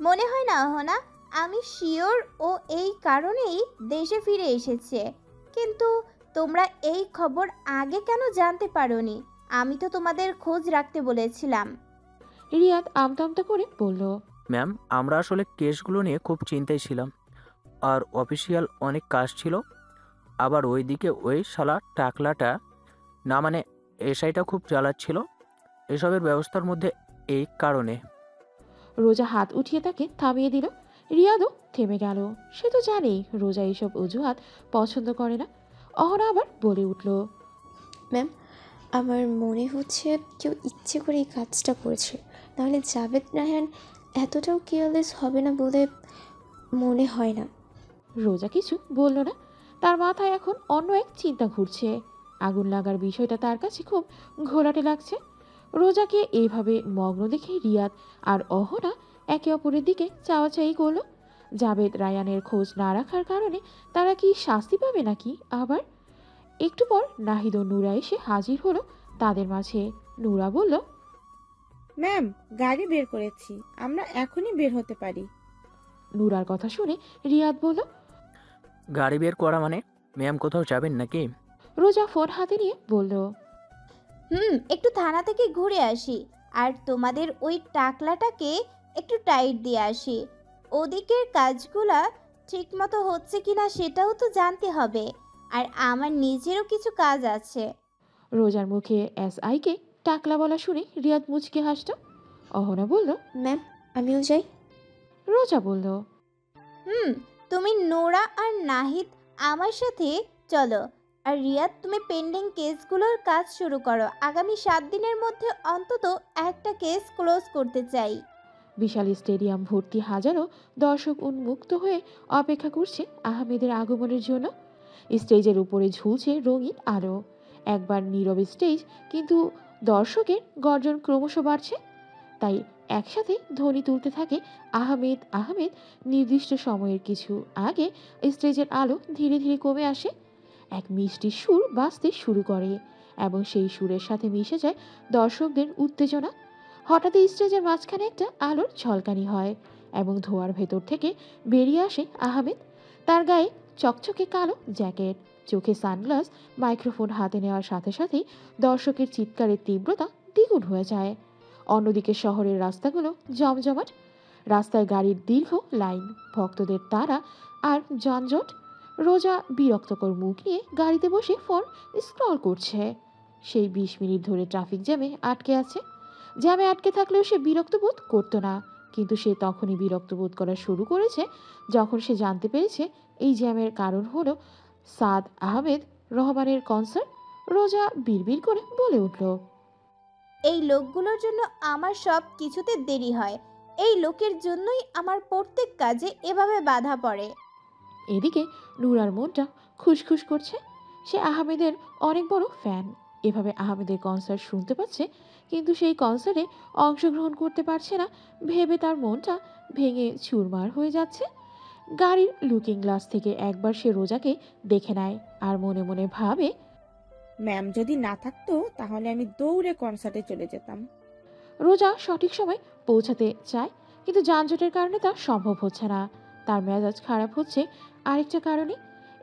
মনে হয় না অহনা, আমি শিওর ও এই কারণেই দেশে ফিরে এসেছে। কিন্তু তোমরা এই খবর আগে কেন জানতে পারোনি? আমি তো তোমাদের খোঁজ রাখতে বলেছিলাম। রিয়াদ আমতা আমতা করে বলল। ম্যাম, আমরা আসলে কেসগুলো নিয়ে খুব চিন্তায় ছিলাম, আর অফিসিয়াল অনেক কাজ ছিল। আবার ওইদিকে ওই শালা টাকলাটা, না মানে এসআইটা খুব জ্বালাচ্ছিল এসবের ব্যবস্থার মধ্যে। এই কারণে রোজা হাত উঠিয়ে তাকে থামিয়ে দিল। রিয়াদও থেমে গেল। সে তো জানেই রোজা এইসব অজুহাত পছন্দ করে না। অহনা আবার বলে উঠল। ম্যাম, আমার মনে হচ্ছে কেউ ইচ্ছে করে এই কাজটা করেছে, নাহলে জাবেদ রায়হান এতটাও কেয়ারলেস হবে না বলে মনে হয় না। রোজা কিছু বলল না। তার মাথায় এখন অন্য এক চিন্তা ঘুরছে। আগুন লাগার বিষয়টা তার কাছে খুব ঘোলাটে লাগছে। রোজাকে এইভাবে মগ্ন দেখে রিয়াদ আর অহনা একে অপরের দিকে চাওয়াচাই করলো। জাবেদ রায়ানের খোঁজ না রাখার কারণে তারা কি শাস্তি পাবে নাকি আবার? একটু পর নাহিদ ও নুরা এসে হাজির হলো তাদের মাঝে। নুরা বলল। ম্যাম, গাড়ি বের করেছি, আমরা এখনই বের হতে পারি। নুরার কথা শুনে রিয়াদ বলল। গাড়ি বের করা মানে ম্যাম কোথাও যাবেন নাকি? রোজা ফোন হাতে নিয়ে বলল। একটু থানা থেকে ঘুরে আসি, আর তোমাদের ওই টাকলাটাকে একটু টাইট দিয়ে আসি। ওদিকের কাজগুলা ঠিকমতো হচ্ছে কিনা সেটাও তো জানতে হবে। আর আমার নিজেরও কিছু কাজ আছে। রোজার মুখে SI-কে টাকলা বলা শুনে রিয়াদ মুচকে হাসল। অহনা বলল। ম্যাম, আমিও যাই। রোজা বলল। তুমি নোরা আর নাহিদ আমার সাথে চলো। আর রিয়াদ, তুমি পেন্ডিং কেসগুলোর কাজ শুরু করো। আগামী 7 দিনের মধ্যে অন্তত একটা কেস ক্লোজ করতে চাই। বিশাল স্টেডিয়াম ভর্তি হাজারো দর্শক উন্মুক্ত হয়ে অপেক্ষা করছে আহমেদের আগমনের জন্য। স্টেজের উপরে ঝুলছে রঙিন আলো। একবার নীরব স্টেজ, কিন্তু দর্শকের গর্জন ক্রমশ বাড়ছে। তাই একসাথে ধ্বনি তুলতে থাকে আহমেদ আহমেদ। নির্দিষ্ট সময়ের কিছু আগে স্টেজের আলো ধীরে ধীরে কমে আসে। এক মিষ্টি সুর বাজতে শুরু করে এবং সেই সুরের সাথে মিশে যায় দর্শকদের উত্তেজনা। হঠাৎ স্টেজের মাঝখানে একটা আলোর ঝলকানি হয় এবং ধোঁয়ার ভেতর থেকে বেরিয়ে আসে আহমেদ। তার গায়ে চকচকে কালো জ্যাকেট, চোখে সানগ্লাস। মাইক্রোফোন হাতে নেওয়ার সাথে সাথেই দর্শকের চিৎকারের তীব্রতা দ্বিগুণ হয়ে যায়। অন্যদিকে শহরের রাস্তাগুলো জমজমাট। রাস্তায় গাড়ির দীর্ঘ লাইন, ভক্তদের তাড়া আর যানজট। রোজা বিরক্তকর মুখ নিয়ে গাড়িতে বসে ফোন স্ক্রল করছে। সেই 20 মিনিট ধরে ট্রাফিক জ্যামে আটকে আছে। জ্যামে আটকে থাকলেও সে বিরক্ত বোধ করতো না, কিন্তু সে তখনই বিরক্ত বোধ করা শুরু করেছে যখন সে জানতে পেরেছে এই জ্যামের কারণ হলো সাদ আহমেদ রহমানের কনসার্ট। রোজা বিড়বিড় করে বলে উঠল। এই লোকগুলোর জন্য আমার সব কিছুতে দেরি হয়। এই লোকের জন্যই আমার প্রত্যেক কাজে এভাবে বাধা পড়ে। এদিকে নুরার মনটা খুশখুশ করছে। সে আহমেদের অনেক বড় ফ্যান। এভাবে আহমেদের কনসার্ট শুনতে পাচ্ছে, কিন্তু সেই কনসার্টে অংশগ্রহণ করতে পারছে না ভেবে তার মনটা ভেঙে চুরমার হয়ে যাচ্ছে। গাড়ির লুকিং গ্লাস থেকে একবার সে রোজাকে দেখে নেয় আর মনে মনে ভাবে, ম্যাম যদি না থাকতো তাহলে আমি দৌড়ে কনসার্টে চলে যেতাম। রোজা সঠিক সময় পৌঁছাতে চায়, কিন্তু যানজটের কারণে তা সম্ভব হচ্ছে না। তার মেজাজ খারাপ হচ্ছে আরেকটা কারণে।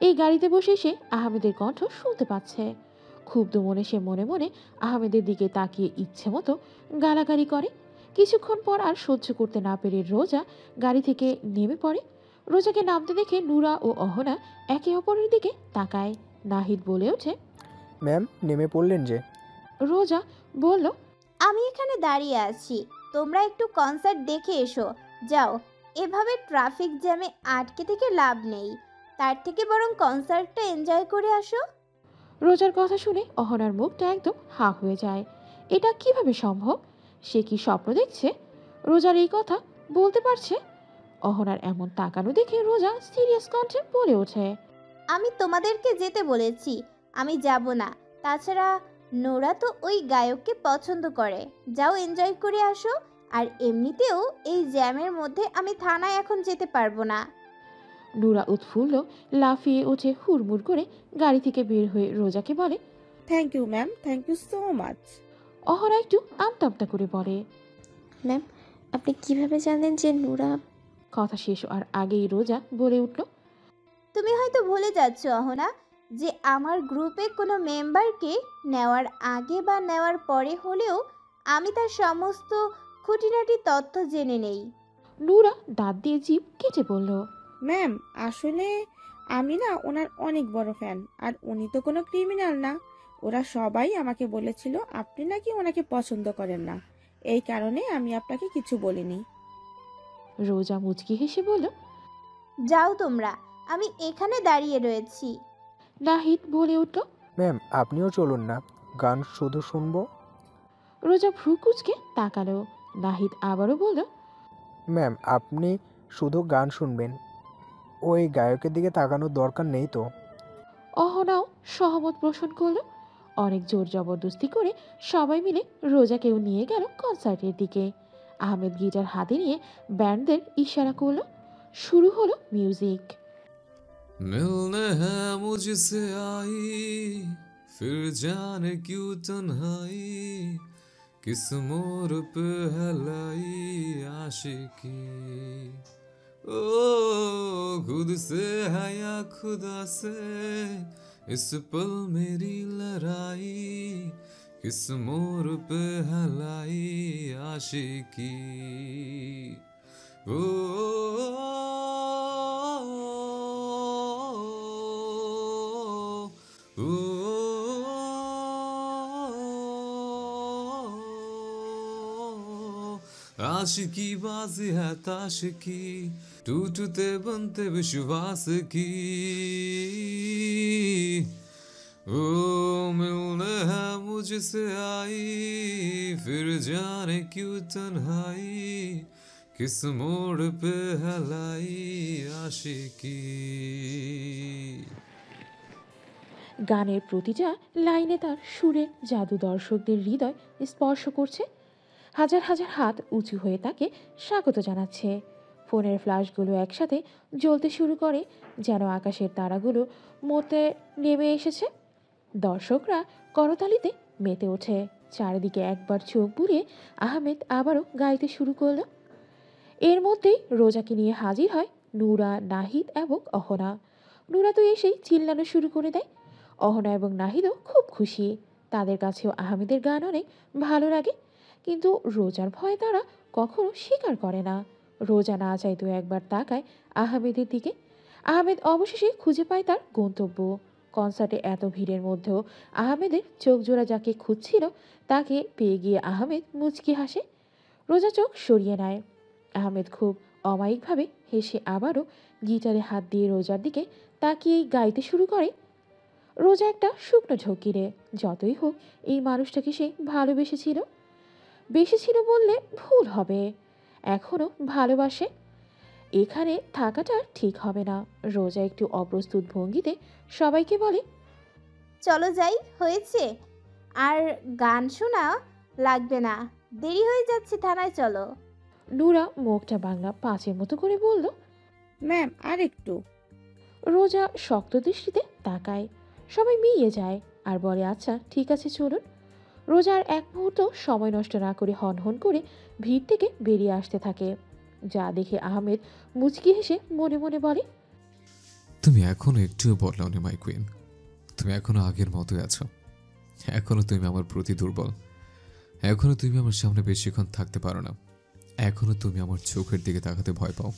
এই গাড়িতে বসে সে আহমেদের কণ্ঠ শুনতে পাচ্ছে। ক্ষুব্ধ মনে সে মনে মনে আহমেদের দিকে তাকিয়ে ইচ্ছে মতো গালাগালি করে। কিছুক্ষণ পর আর সহ্য করতে না পেরে রোজা গাড়ি থেকে নেমে পড়ে। রোজাকে নামতে দেখে নুরা ও অহনা একে অপরের দিকে তাকায়। নাহিদ বলে ওঠে, ম্যাম নেমে পড়লেন যে। রোজা বলল, আমি এখানে দাঁড়িয়ে আছি, তোমরা একটু কনসার্ট দেখে এসো। যাও, এভাবে ট্রাফিক জ্যামে আটকে থেকে লাভ নেই, তার থেকে বরং কনসার্টটা এনজয় করে আসো। রোজার কথা শুনে অহনার মুখটা একদম হা হয়ে যায়। এটা কিভাবে সম্ভব? সে কি স্বপ্ন দেখছে? রোজার এই কথা বলতে পারছে? অহনার এমন তাকানো দেখে রোজা সিরিয়াস কণ্ঠে বলে ওঠে, আমি তোমাদেরকে যেতে বলেছি, আমি যাব না। তাছাড়া নোরা তো ওই গায়ককে পছন্দ করে, যাও এনজয় করে আসো। আর এমনিতেও এই জ্যামের মধ্যে আমি থানায় এখন যেতে পারবো না। নুরা উৎফুল্ল লাফিয়ে উঠে হুড়মুড় করে গাড়ি থেকে বের হয়ে রোজাকে বলে, thank you ma'am, thank you so much. Ahona একটু আমতা আমতা করে বলে। ম্যাম, আপনি কিভাবে জানলেন যে নুরা? কথা শেষ আর আগেই রোজা বলে উঠল, তুমি হয়তো ভুলে যাচ্ছ অহনা, যে আমার গ্রুপে কোনো মেম্বারকে নেওয়ার আগে বা নেওয়ার পরে হলেও আমি তার সমস্ত খুঁটিনাটি তথ্য জেনে নেই। নুরা দাঁত দিয়ে জিভ কেটে বলল, ম্যাম আসলে আমি না ওনার অনেক বড় ফ্যান, আর উনি তো কোনো ক্রিমিনাল না। ওরা সবাই আমাকে বলেছিল আপনি নাকি ওনাকে পছন্দ করেন না, এই কারণে আমি আপনাকে কিছু বলিনি। রোজা মুচকি হেসে বলল, যাও তোমরা, আমি এখানে দাঁড়িয়ে রয়েছি। নাহিদ বলে উঠল, ম্যাম আপনিও চলুন না, গান শুধু শুনবো। রোজা ভ্রু কুচকে তাকালো। নাহিদ আবারও বলল, ম্যাম আপনি শুধু গান শুনবেন, ওই গায়কের দিকে তাকানোর দরকার নেই তো। অহনাও সহমত পোষণ করলো। অনেক জোর জবরদস্তি করে সবাই মিলে রোজাকেও নিয়ে গেল কনসার্টের দিকে। আহমেদ গিটার হাতে নিয়ে ব্যান্ডদের ইশারা করলো। শুরু হলো মিউজিক। मिलने हैं मुझसे आई फिर जाने क्यों तन्हाई किस मोड़ पे है लाई आशिकी ओ खुद से है या खुदा से इस पल मेरी लड़ाई किस मोड़ पे है लाई आशिकी ओ आशिकी बाजी है ताश की टूटते बनते विश्वास की ओ मिलने है मुझसे आई फिर जाने क्यों तन्हाई किस मोड़ पे है लाई आशिकी গানের প্রতিটা লাইনে তার সুরের জাদু দর্শকদের হৃদয় স্পর্শ করছে। হাজার হাজার হাত উঁচু হয়ে তাকে স্বাগত জানাচ্ছে। ফোনের ফ্ল্যাশগুলো একসাথে জ্বলতে শুরু করে, যেন আকাশের তারাগুলো মতে নেমে এসেছে। দর্শকরা করতালিতে মেতে ওঠে। চারিদিকে একবার চোখ বুলিয়ে আহমেদ আবারও গাইতে শুরু করলো। এর মধ্যেই রোজাকে নিয়ে হাজির হয় নুরা, নাহিদ এবং অহনা। নুরা তো এসেই চিল্লানো শুরু করে দেয়। অহনা এবং নাহিদও খুব খুশি। তাদের কাছেও আহমেদের গান অনেক ভালো লাগে, কিন্তু রোজার ভয়ে তারা কখনো স্বীকার করে না। রোজা না চাইতেও একবার তাকায় আহমেদের দিকে। আহমেদ অবশেষে খুঁজে পায় তার গন্তব্য। কনসার্টে এত ভিড়ের মধ্যেও আহমেদের চোখ জোড়া যাকে খুঁজছিল তাকে পেয়ে গিয়ে আহমেদ মুচকি হাসে। রোজা চোখ সরিয়ে নেয়। আহমেদ খুব অমায়িকভাবে হেসে আবারও গিটারে হাত দিয়ে রোজার দিকে তাকিয়েই গাইতে শুরু করে। রোজা একটা শুকনো ঝকিরে। যতই হোক এই মানুষটাকে সে ভালোবেসেছিল। বেসেছিল বললে ভুল হবে, এখনও ভালোবাসে। এখানে থাকাটা ঠিক হবে না। রোজা একটু অপ্রস্তুত ভঙ্গিতে সবাইকে বলে, চলো যাই, হয়েছে আর গান শোনা লাগবে না, দেরি হয়ে যাচ্ছে, থানায় চলো। নুরা মুখটা বাংলা পাঁচের মতো করে বলল। ম্যাম আর একটু। রোজা শক্ত দৃষ্টিতে তাকায়। সবাই মিলিয়ে যায় আর বলে, আচ্ছা ঠিক আছে চলুন। রোজার এক মুহূর্ত সময় নষ্ট না করে হনহন করে ভিড় থেকে বেরিয়ে আসতে থাকে। যা দেখে আহমেদ মুচকি হেসে মনে মনে বলে, তুমি এখনো একটুও বদলাওনি মাই কুইন, তুমি এখনো আগের মতোই আছো। এখনো তুমি আমার প্রতি দুর্বল, এখনো তুমি আমার সামনে বেশিক্ষণ থাকতে পারো না। এখনো তুমি আমার চোখের দিকে তাকাতে ভয় পাও।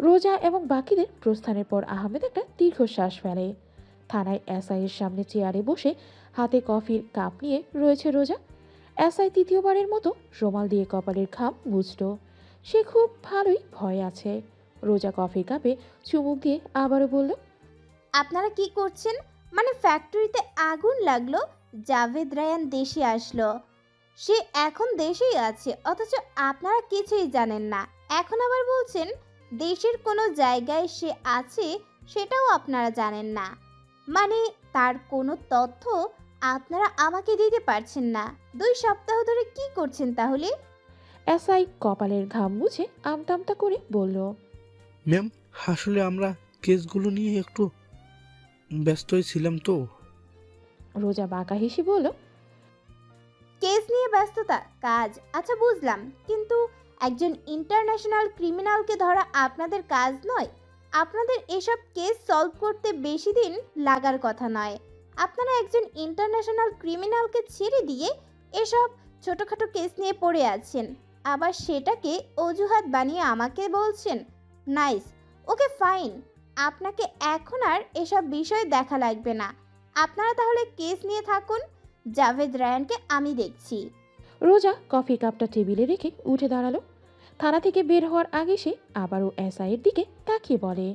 রোজা এবং বাকিদের প্রস্থানের পর আহমেদ একটা দীর্ঘশ্বাস ফেলে। থানায় এসআইয়ের সামনে চেয়ারে বসে হাতে কফির কাপ নিয়ে রয়েছে রোজা। এসআই তৃতীয়বারের মতো রুমাল দিয়ে কপালের খাম মুছল। সে খুব ভালোই ভয় আছে। রোজা কফির কাপে চুমুক দিয়ে আবারও বলল, আপনারা কি করছেন? মানে ফ্যাক্টরিতে আগুন লাগলো, জাভেদ রায়ান দেশে আসলো, সে এখন দেশেই আছে, অথচ আপনারা কিছুই জানেন না। এখন আবার বলছেন দেশের কোনো জায়গায় সে আছে, সেটাও আপনারা জানেন না। মানে তার কোনো তথ্য আপনারা আমাকে দিতে পারছেন না। 2 সপ্তাহ ধরে কি করছেন তাহলে? এসআই কপালের ঘাম মুছে আমতামতা করে বলল, ম্যাম, আসলে আমরা কেসগুলো নিয়ে একটু ব্যস্তই ছিলাম তো। রোজা বাঁকা হেসে বলল, কেস নিয়ে ব্যস্ততা, কাজ আচ্ছা বুঝলাম, কিন্তু একজন ইন্টারন্যাশনাল ক্রিমিনালকে ধরা আপনাদের কাজ নয়। আপনাদের এসব কেস সলভ করতে বেশি দিন লাগার কথা নয়। আপনারা একজন ইন্টারন্যাশনাল ক্রিমিনালকে ছেড়ে দিয়ে এসব ছোটোখাটো কেস নিয়ে পড়ে আছেন, আবার সেটাকে অজুহাত বানিয়ে আমাকে বলছেন। নাইস, ওকে ফাইন, আপনাকে এখন আর এসব বিষয় দেখা লাগবে না। আপনারা তাহলে কেস নিয়ে থাকুন, জাভেদ রায়ানকে আমি দেখছি। রোজা কফি কাপটা টেবিলে রেখে উঠে দাঁড়ালো। থানা থেকে বের হওয়ার আগে সে আবারও এসআইয়ের দিকে তাকিয়ে বলে,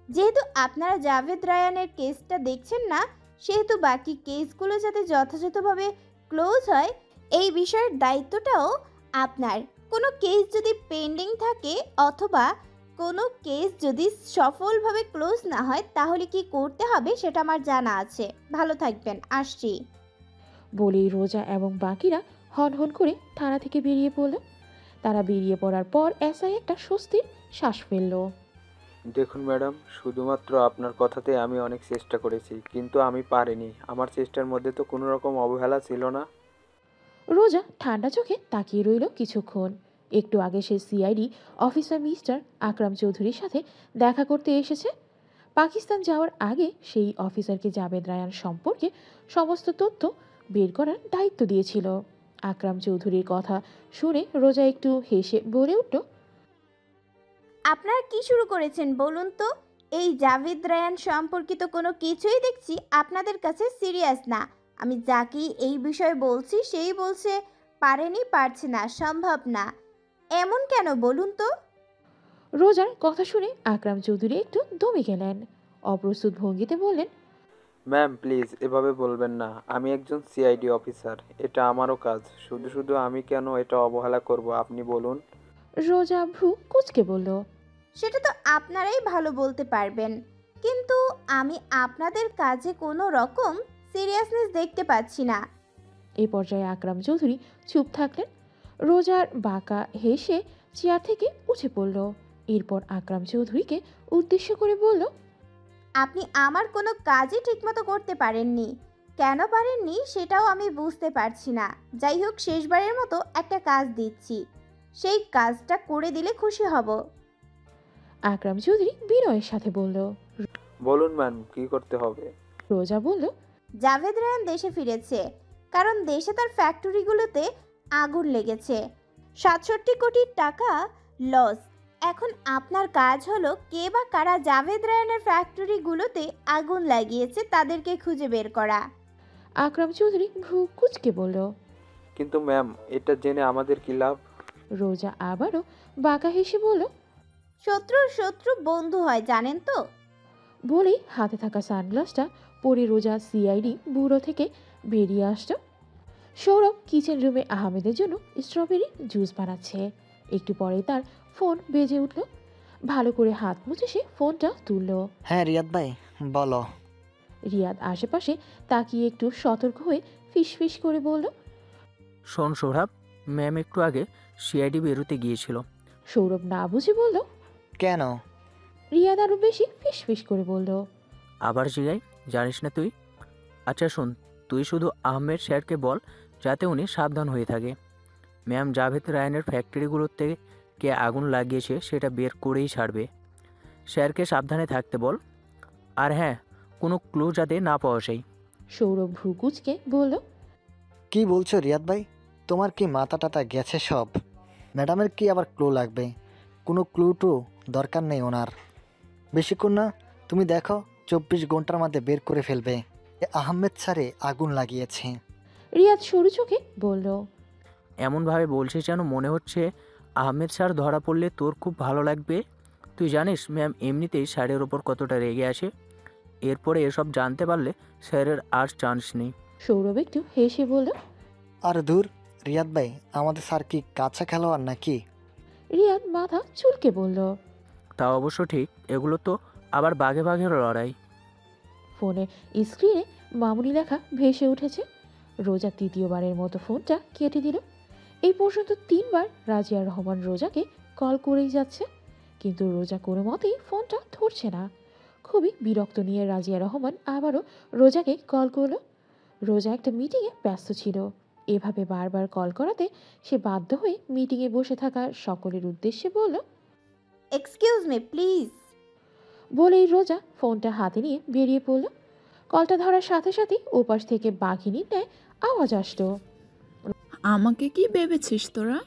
যেহেতু আপনারা জাভেদ রায়ানের কেসটা দেখছেন না, সেহেতু বাকি কেসগুলো যাতে যথাযথভাবে ক্লোজ হয়, এই বিষয়ের দায়িত্বটাও আপনার। কোনো কেস যদি পেন্ডিং থাকে অথবা কোনো কেস যদি সফলভাবে ক্লোজ না হয়, তাহলে কি করতে হবে সেটা আমার জানা আছে। ভালো থাকবেন, আসছি। বলেই রোজা এবং বাকিরা হনহন করে থানা থেকে বেরিয়ে পড়ল। তারা বেরিয়ে পড়ার পর এসআই একটা স্বস্তির শ্বাস ফেলল। দেখুন ম্যাডাম, শুধুমাত্র আপনার কথাতে আমি অনেক চেষ্টা করেছি, কিন্তু আমি পারিনি। আমার চেষ্টার মধ্যে তো কোনো রকম অবহেলা ছিল না। রোজা ঠান্ডা চোখে তাকিয়ে রইল কিছুক্ষণ। একটু আগে সে সিআইডি অফিসার মিস্টার আকরাম চৌধুরীর সাথে দেখা করতে এসেছে। পাকিস্তান যাওয়ার আগে সেই অফিসারকে জাভেদ রায়ান সম্পর্কে সমস্ত তথ্য বের করার দায়িত্ব দিয়েছিল। আকরাম চৌধুরীর কথা শুনে রোজা একটু হেসে বলে উঠল, আপনারা কি শুরু করেছেন বলুন তো? এই জাভেদ রায়ান সম্পর্কিত কোনো কিছুই দেখছি আপনাদের কাছে সিরিয়াস না। আমি যাকে এই বিষয়ে বলছি সেই বলছে পারেনি, পারছে না, সম্ভব না। এমন কেন বলুন তো? রোজার কথা শুনে আকরাম চৌধুরী একটু দমে গেলেন। অপ্রস্তুত ভঙ্গিতে বললেন, ম্যাম প্লিজ এভাবে বলবেন না। আমি একজন সিআইডি অফিসার, এটা আমারও কাজ। শুধু শুধু আমি কেন এটা অবহেলা করব আপনি বলুন। রোজা ভ্রু কুঁচকে বলল, সেটা তো আপনারাই ভালো বলতে পারবেন, কিন্তু আমি আপনাদের কাজে কোনো রকম সিরিয়াসনেস দেখতে পাচ্ছি না। এই পর্যায়ে আকরাম চৌধুরী চুপ থাকলেন। রোজার বাঁকা হেসে চেয়ার থেকে উঠে পড়ল। এরপর আকরাম চৌধুরীকে উদ্দেশ্য করে বলল, আপনি আমার কোনো কাজই ঠিকমতো করতে পারেননি। কেন পারেননি সেটাও আমি বুঝতে পারছি না। যাই হোক, শেষবারের মতো একটা কাজ দিচ্ছি, সেই কাজটা করে দিলে খুশি হব। আকরাম চৌধুরী বিনয়ের সাথে বলল। বলুন ম্যাম, কি করতে হবে? রোজা বলল, জাভেদ রায়ান দেশে ফিরেছে, কারণ দেশে তার ফ্যাক্টরিগুলোতে আগুন লেগেছে। ৬৭ কোটি টাকা লস। এখন আপনার কাজ হলো কে বা কারা জাভেদ রায়ানের ফ্যাক্টরিগুলোতে আগুন লাগিয়েছে তাদেরকে খুঁজে বের করা। আকরাম চৌধুরী ভ্রু কুঁচকে বলল, কিন্তু ম্যাম, এটা জেনে আমাদের কি লাভ? রোজা আবারও বাঁকা হেসে বলল, শত্রুর শত্রু বন্ধু হয়, জানেন তো? বলেই হাতে থাকা সানগ্লাসটা পরে রোজা সিআইডি ব্যুরো থেকে বেরিয়ে আসলো। সৌরভ কিচেন রুমে আহমেদের জন্য স্ট্রবেরি জুস বানাচ্ছে। একটু পরে তার ফোন বেজে উঠল। ভালো করে হাত মুছে সে ফোনটা তুলল। হ্যাঁ রিয়াদ ভাই, বলো। রিয়াদ আশেপাশে তাকিয়ে একটু সতর্ক হয়ে ফিসফিস করে বলল, শোন সৌরভ, ম্যাম একটু আগে সিআইডি বেরোতে গিয়েছিল। সৌরভ না বুঝে বলল, কেন? রিয়াদ আরও বেশি ফিসফিস করে বলল, আবার জিগাই, জানিস না তুই? আচ্ছা শোন, তুই শুধু আহমেদ স্যারকে বল যাতে উনি সাবধান হয়ে থাকে। ম্যাম জাভেদ রায়ানের ফ্যাক্টরিগুলোতে কে আগুন লাগিয়েছে সেটা বের করেই ছাড়বে। স্যারকে সাবধানে থাকতে বল। আর হ্যাঁ, কোনো ক্লু যাতে না পাওয়া যায়। সৌরভ ভ্রু কুঁচকে বলল, কি বলছো রিয়াদ ভাই? তোমার কি মাথা টাথা গেছে সব? ম্যাডামের কি আবার ক্লু লাগবে? কোনো ক্লু টু দরকার নেই ওনার। বেশিক্ষণ না, তুমি দেখো 24 ঘন্টার মধ্যে বের করে ফেলবে। এ আহমেদ স্যারে আগুন লাগিয়েছে। রিয়াদ সরু চোখে বলল, এমনভাবে বলছিস যেন মনে হচ্ছে আহমেদ স্যার ধরা পড়লে তোর খুব ভালো লাগবে। তুই জানিস ম্যাম এমনিতেই স্যারের ওপর কতটা রেগে আসে। এরপরে এসব জানতে পারলে স্যারের আর চান্স নেই। সৌরভ একটু হেসে বলল, আর দূর, রিয়াদ ভাই আমাদের স্যার কি কাঁচা খেলোয়াড় নাকি? রিয়াদ মাথা চুলকে বলল, তা অবশ্য ঠিক, এগুলো তো আবার বাঘে বাঘের লড়াই। ফোনে স্ক্রিনে মামুনি লেখা ভেসে উঠেছে। রোজা তৃতীয়বারের মতো ফোনটা কেটে দিল। এই পর্যন্ত 3বার রাজিয়া রহমান রোজাকে কল করেই যাচ্ছে, কিন্তু রোজা কোনো মতেই ফোনটা ধরছে না। খুবই বিরক্ত নিয়ে রাজিয়া রহমান আবারও রোজাকে কল করলো। রোজা একটা মিটিংয়ে ব্যস্ত ছিল। এভাবে বারবার কল করাতে সে বাধ্য হয়ে মিটিংয়ে বসে থাকা সকলের উদ্দেশ্যে বলল, এক্সকিউজ মি প্লিজ। বলেই রোজা ফোনটা হাতে নিয়ে বেরিয়ে পড়ল। কলটা ধরার সাথে সাথেই ওপাশ থেকে বাঘিনীর ন্যায় আওয়াজ আসতো, আমাকে কি ভেবেছিস তোরা?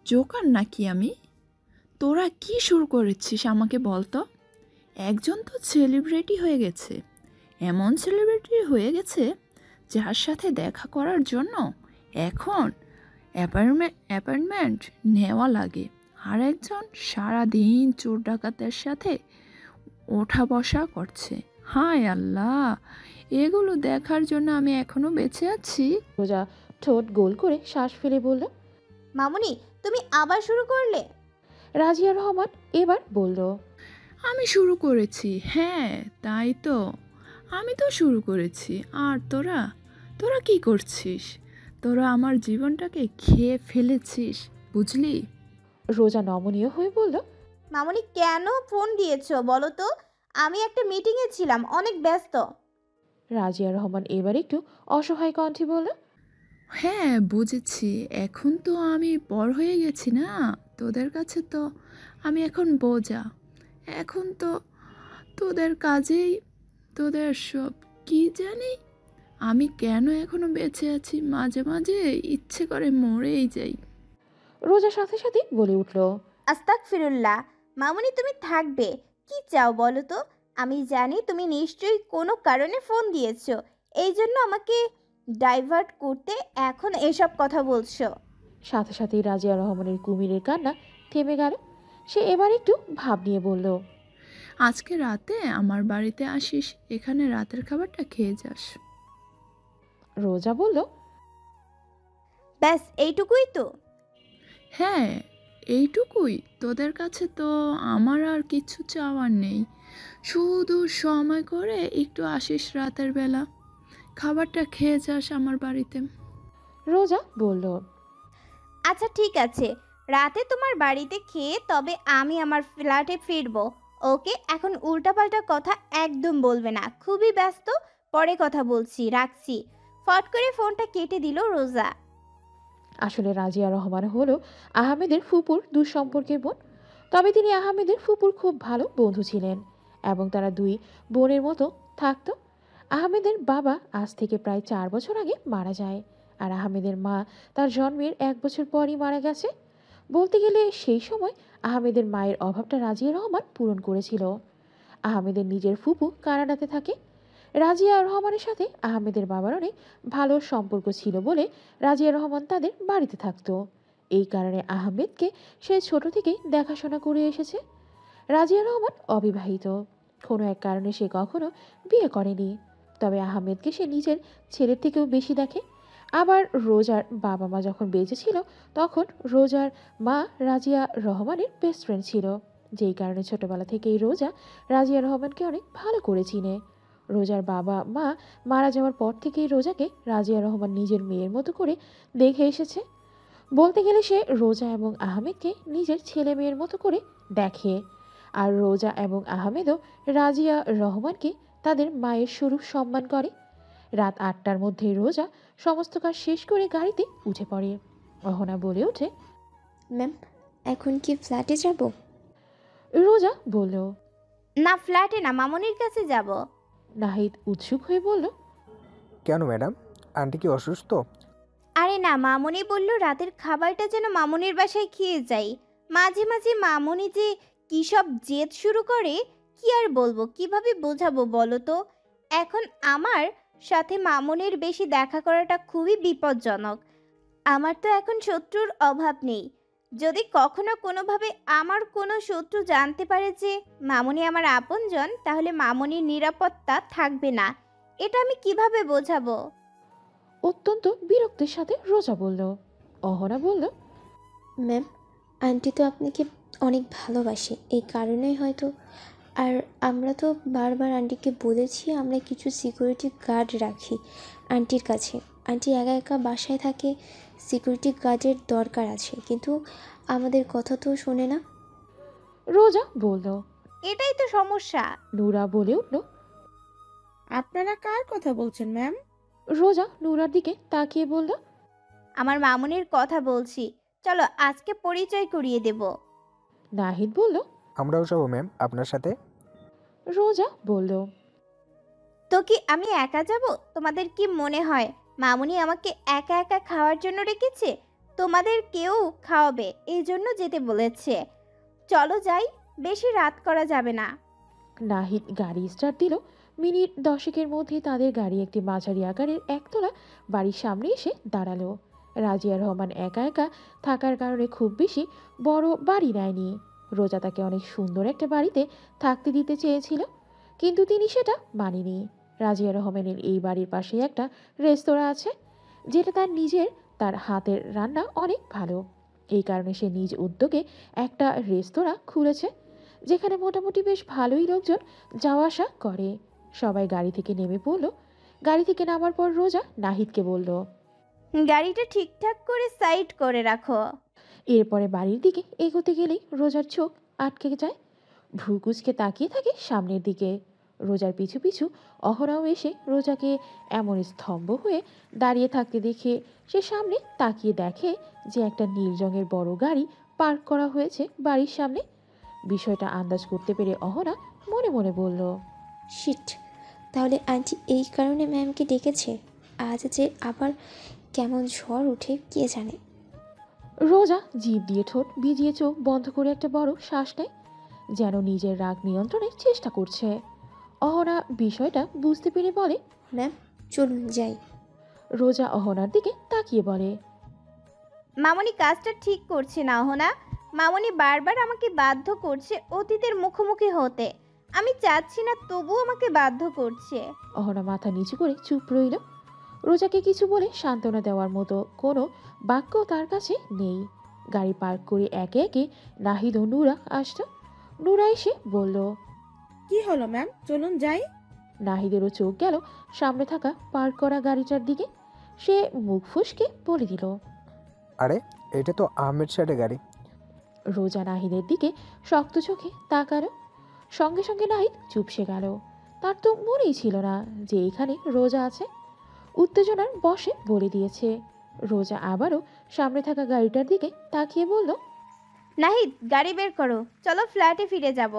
জোকার নাকি আমি? তোরা কি শুরু করেছিস আমাকে বলতো? একজন তো সেলিব্রিটি হয়ে গেছে, এমন সেলিব্রিটি হয়ে গেছে যার সাথে দেখা করার জন্য এখন অ্যাপয়েন্টমেন্ট নেওয়া লাগে। আর একজন সারাদিন চোর ডাকাতের সাথে ওঠা বসা করছে। হায় আল্লাহ, এগুলো দেখার জন্য আমি এখনো বেঁচে আছি। রোজা ঠোঁট গোল করে শ্বাস ফেলে বলল, মামুনি তুমি আবার শুরু করলে? রাজিয়া রহমান এবার বলল, আমি শুরু করেছি, হ্যাঁ তাই তো, আমি তো শুরু করেছি। আর তোরা তোরা কি করছিস? তোরা আমার জীবনটাকে খেয়ে ফেলেছিস, বুঝলি? রোজা নমনীয় হয়ে বলল, মামুনি কেন ফোন দিয়েছো বলো তো? আমি একটা মিটিংয়ে ছিলাম, অনেক ব্যস্ত। রাজিয়া রহমান এবার একটু অসহায় কণ্ঠে বলল, হ্যাঁ বুঝেছি, এখন তো আমি বড় হয়ে গেছি না, তোদের কাছে তো আমি এখন বোঝা। এখন তো তোদের কাজেই তোদের সব কি জানি। আমি কেন এখনো বেঁচে আছি, মাঝে মাঝে ইচ্ছে করে মরেই যাই। রোজার সাথে সাথে বলে উঠল, আস্তাগফিরুল্লাহ। মামুনি তুমি থাকবে, কি চাও বলো তো? আমি জানি তুমি নিশ্চয়ই কোনো কারণে ফোন দিয়েছো, এই জন্য আমাকে ডাইভার্ট করতে এখন এসব কথা বলছো। সাথে সাথেই রাজিয়া রহমানের কুমিরের কান্না থেমে গেল। সে এবার একটু ভাব নিয়ে বলল, আজকে রাতে আমার বাড়িতে আসিস, এখানে রাতের খাবারটা খেয়ে যাস। রোজা বলল, ব্যাস এইটুকুই তো? হ্যাঁ এইটুকুই, তোদের কাছে তো আমার আর কিছু চাওয়ার নেই। শুধু সময় করে একটু আসিস রাতের বেলা, খাবারটা খেয়ে যাস আমার বাড়িতে। রোজা বলল, আচ্ছা ঠিক আছে, রাতে তোমার বাড়িতে খেয়ে তবে আমি আমার ফ্ল্যাটে ফিরবো। ওকে, এখন উল্টাপাল্টা কথা একদম বলবে না, খুবই ব্যস্ত, পরে কথা বলছি, রাখছি। ফট করে ফোনটা কেটে দিল রোজা। আসলে রাজিয়া রহমান হলো আহমেদের ফুপুর দুঃসম্পর্কের বোন। তবে তিনি আহমেদের ফুপুর খুব ভালো বন্ধু ছিলেন এবং তারা দুই বোনের মতো থাকত। আহমেদের বাবা আজ থেকে প্রায় 4 বছর আগে মারা যায়, আর আহমেদের মা তার জন্মের 1 বছর পরই মারা গেছে। বলতে গেলে সেই সময় আহমেদের মায়ের অভাবটা রাজিয়া রহমান পূরণ করেছিল। আহমেদের নিজের ফুপু কানাডাতে থাকে। রাজিয়া রহমানের সাথে আহমেদের বাবার অনেক ভালো সম্পর্ক ছিল বলে রাজিয়া রহমান তাদের বাড়িতে থাকতো। এই কারণে আহমেদকে সে ছোট থেকেই দেখাশোনা করে এসেছে। রাজিয়া রহমান অবিবাহিত, কোনো এক কারণে সে কখনো বিয়ে করেনি। তবে আহমেদকে সে নিজের ছেলের থেকেও বেশি দেখে। আবার রোজার বাবা মা যখন বেঁচে ছিল তখন রোজার মা রাজিয়া রহমানের বেস্ট ফ্রেন্ড ছিল, যেই কারণে ছোটবেলা থেকেই রোজা রাজিয়া রহমানকে অনেক ভালো করে চিনে। রোজার বাবা মা মারা যাওয়ার পর থেকেই রোজাকে রাজিয়া রহমান নিজের মেয়ের মতো করে দেখে এসেছে। বলতে গেলে সে রোজা এবং আহমেদকে নিজের ছেলে মেয়ের মতো করে দেখে। আর রোজা এবং আহমেদও রাজিয়া রহমানকে তাদের মায়ের স্বরূপ সম্মান করে। রাত 8টার মধ্যেই রোজা সমস্ত কাজ শেষ করে গাড়িতে উঠে পড়ে। অহনা বলে ওঠে, ম্যাম এখন কি ফ্ল্যাটে যাব? রোজা বলল, না ফ্ল্যাটে না, মামুনির কাছে যাব। নাহিদ উৎসুক হয়ে বলল, কেন ম্যাডাম, আন্টি কি অসুস্থ? আরে না, মামুনি বলল রাতের খাবারটা যেন মামুনির বাসায় খেয়ে যাই। মাঝে মাঝে মামুনি যে কী সব জেদ শুরু করে, কি আর বলবো, কিভাবে বোঝাবো বলো তো। এখন আমার সাথে মামুনির বেশি দেখা করাটা খুবই বিপজ্জনক। আমার তো এখন শত্রুর অভাব নেই। যদি কখনো কোনোভাবে আমার কোনো শত্রু জানতে পারে যে মামুনি আমার আপনজন, তাহলে মামুনির নিরাপত্তা থাকবে না। এটা আমি কিভাবে বোঝাবো? অত্যন্ত বিরক্তির সাথে রোজা বলল। অহনা বলল, ম্যাম, আন্টি তো আপনাকে অনেক ভালোবাসে, এই কারণেই হয়তো। আর আমরা তো বারবার আন্টিকে বলেছি আমরা কিছু সিকিউরিটি গার্ড রাখি আন্টির কাছে। আন্টি একা একা বাসায় থাকে, সিকিউরিটি গার্ডের দরকার আছে, কিন্তু আমাদের কথা তো শোনে না। রোজা বলল। এটাই তো সমস্যা। নুরা বলে উঠল। আপনারা কার কথা বলছেন ম্যাম? রোজা নুরার দিকে তাকিয়ে বলল, আমার মামুনির কথা বলছি, চলো আজকে পরিচয় করিয়ে দেব। নাহিদ বলল। আমরাও যাবো ম্যাম আপনার সাথে। রোজা বলল, তো কি আমি একা যাব? তোমাদের কি মনে হয় মামুনি আমাকে একা একা খাওয়ার জন্য রেখেছে? তোমাদের কেউ খাওয়াবে, এই জন্য যেতে বলেছে। চলো যাই, বেশি রাত করা যাবে না। নাহিদ গাড়ি স্টার্ট দিল। মিনিট 10-এর মধ্যে তাদের গাড়ি একটি মাঝারি আকারের একতলা বাড়ির সামনে এসে দাঁড়ালো। রাজিয়া রহমান একা একা থাকার কারণে খুব বেশি বড় বাড়ি নেয়নি। রোজা তাকে অনেক সুন্দর একটা বাড়িতে থাকতে দিতে চেয়েছিল, কিন্তু তিনি সেটা মানেনি। রাজিয়া রহমানের এই বাড়ির পাশে একটা রেস্তোরাঁ আছে, যেটা তার নিজের, তার হাতের রান্না অনেক ভালো। এই কারণে সে নিজ উদ্যোগে একটা রেস্তোরাঁ খুলেছে, যেখানে মোটামুটি বেশ ভালোই লোকজন যাওয়া আসা করে। সবাই গাড়ি থেকে নেমে পড়ল। গাড়ি থেকে নামার পর রোজা নাহিদকে বলল, গাড়িটা ঠিকঠাক করে সাইড করে রাখো। এরপরে বাড়ির দিকে এগোতে গেলেই রোজার চোখ আটকে যায়। ভ্রুকুচকে তাকিয়ে থাকে সামনের দিকে। রোজার পিছু পিছু অহরাও এসে রোজাকে এমন স্তম্ভ হয়ে দাঁড়িয়ে থাকতে দেখে সে সামনে তাকিয়ে দেখে যে একটা নীল রঙের বড় গাড়ি পার্ক করা হয়েছে বাড়ির সামনে। বিষয়টা আন্দাজ করতে পেরে অহরা মনে মনে বলল, শিট, তাহলে আন্টি এই কারণে ম্যামকে ডেকেছে। আজ যে আবার কেমন ঝড় উঠে কে জানে। রোজা জিভ দিয়ে ঠোঁট ভিজিয়ে চোখ বন্ধ করে একটা বড় শ্বাস নেয়, যেন নিজের রাগ নিয়ন্ত্রণের চেষ্টা করছে। অহনা বিষয়টা বুঝতে পেরে বলে, ম্যাম চলুন যাই। রোজা অহনার দিকে তাকিয়ে বলে, মামুনি কাজটা ঠিক করছে না অহনা। মামুনি বারবার আমাকে বাধ্য করছে অতীতের মুখোমুখি হতে। আমি চাচ্ছি না, তবু আমাকে বাধ্য করছে। অহনা মাথা নিচু করে চুপ রইল। রোজাকে কিছু বলে সান্ত্বনা দেওয়ার মতো কোনো বাক্য তার কাছে নেই। গাড়ি পার্ক করে একে একে নাহিদ ও নুরা আসতো। নুরা এসে বলল, কি হলো ম্যাম, চলুন যাই। নাহিদেরও চোখ গেল সামনে থাকা পার্ক করা গাড়িটার দিকে। সে মুখ ফুসকে বলে দিল, আরে এটা তো আহমেদ স্যারের গাড়ি। রোজা নাহিদের দিকে শক্ত চোখে তাকালো। সঙ্গে সঙ্গে নাহিদ চুপসে গেল। তার তো মনেই ছিল না যে এখানে রোজা আছে। উত্তেজনার বশে বলে দিয়েছে। রোজা আবারও সামনে থাকা গাড়িটার দিকে তাকিয়ে বলল, নাহিদ গাড়ি বের করো, চলো ফ্ল্যাটে ফিরে যাব।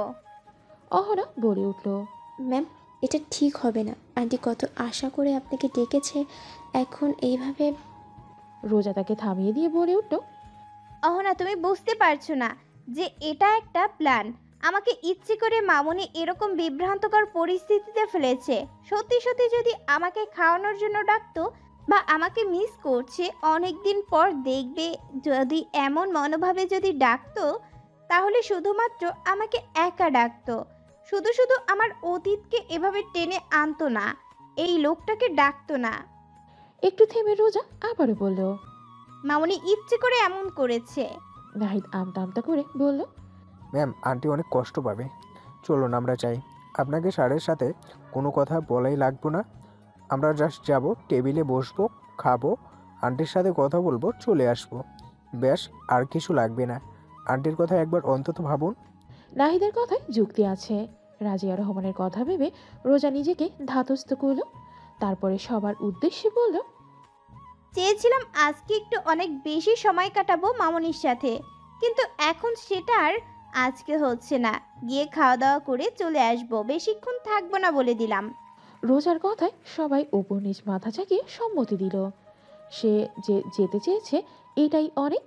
অহনা বলে উঠল, ম্যাম এটা ঠিক হবে না। আন্টি কত আশা করে আপনাকে ডেকেছে, এখন এইভাবে। রোজা তাকে থামিয়ে দিয়ে বলে উঠল, অহনা তুমি বুঝতে পারছো না যে এটা একটা প্ল্যান। আমাকে ইচ্ছে করে মামুনি এরকম বিভ্রান্তকর পরিস্থিতিতে ফেলেছে। সত্যি সত্যি যদি আমাকে খাওয়ানোর জন্য ডাকতো বা আমাকে মিস করছে অনেক দিন পর দেখবে, যদি এমন মনোভাবে যদি ডাকতো, তাহলে শুধুমাত্র আমাকে একা ডাকতো। শুধু শুধু আমার অতীতকে এভাবে টেনে আনতো না, এই লোকটাকে ডাকতো না। একটু থেমে রোজা আবারও বলল, মামুনি ইচ্ছে করে এমন করেছে। নাহিদ আমতা আমতা করে বলল, ম্যাম আন্টি অনেক কষ্ট পাবে, চলুন আমরা চাই। আপনাকে স্যারের সাথে কোনো কথা বলাই লাগবো না। আমরা জাস্ট যাব, টেবিলে বসবো, খাবো, আন্টির সাথে কথা বলবো, চলে আসবো, ব্যাস, আর কিছু লাগবে না। আন্টির কথা একবার অন্তত ভাবুন। নাহিদের কথায় যুক্তি আছে। রাজিয়া রহমানের কথা ভেবে রোজা নিজেকে ধাতস্থ করল। তারপরে সবার উদ্দেশ্যে বলল, চেয়েছিলাম আজকে একটু অনেক বেশি সময় কাটাবো মামুনির সাথে, কিন্তু এখন সেটা আর আজকে হচ্ছে না। গিয়ে খাওয়া দাওয়া করে চলে আসবো, বেশিক্ষণ থাকবো না বলে দিলাম। রোজার কথায় সবাই ওপর নিচ মাথা চাকিয়ে সম্মতি দিল। সে যে যেতে চেয়েছে এটাই অনেক।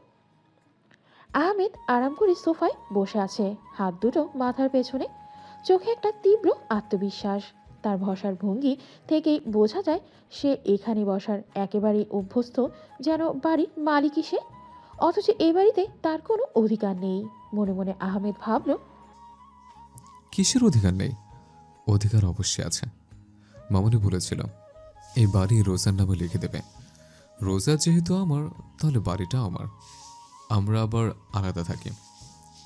আহমেদ আরাম করে সোফায় বসে আছে, হাত দুটো মাথার পেছনে, চোখে একটা তীব্র আত্মবিশ্বাস। তার বসার ভঙ্গি থেকেই বোঝা যায় সে এখানে বসার একেবারেই অভ্যস্ত, যেন বাড়ির মালিকই সে, অথচ এ বাড়িতে তার কোনো অধিকার নেই। মনে মনে আহমেদ ভাবল, কিসের অধিকার নেই? অধিকার অবশ্যই আছে। মামুনি বলেছিল এই বাড়ি রোজার নামে লিখে দেবে। রোজা যেহেতু আমার, তাহলে বাড়িটা আমার। আমরা আবার আলাদা থাকি,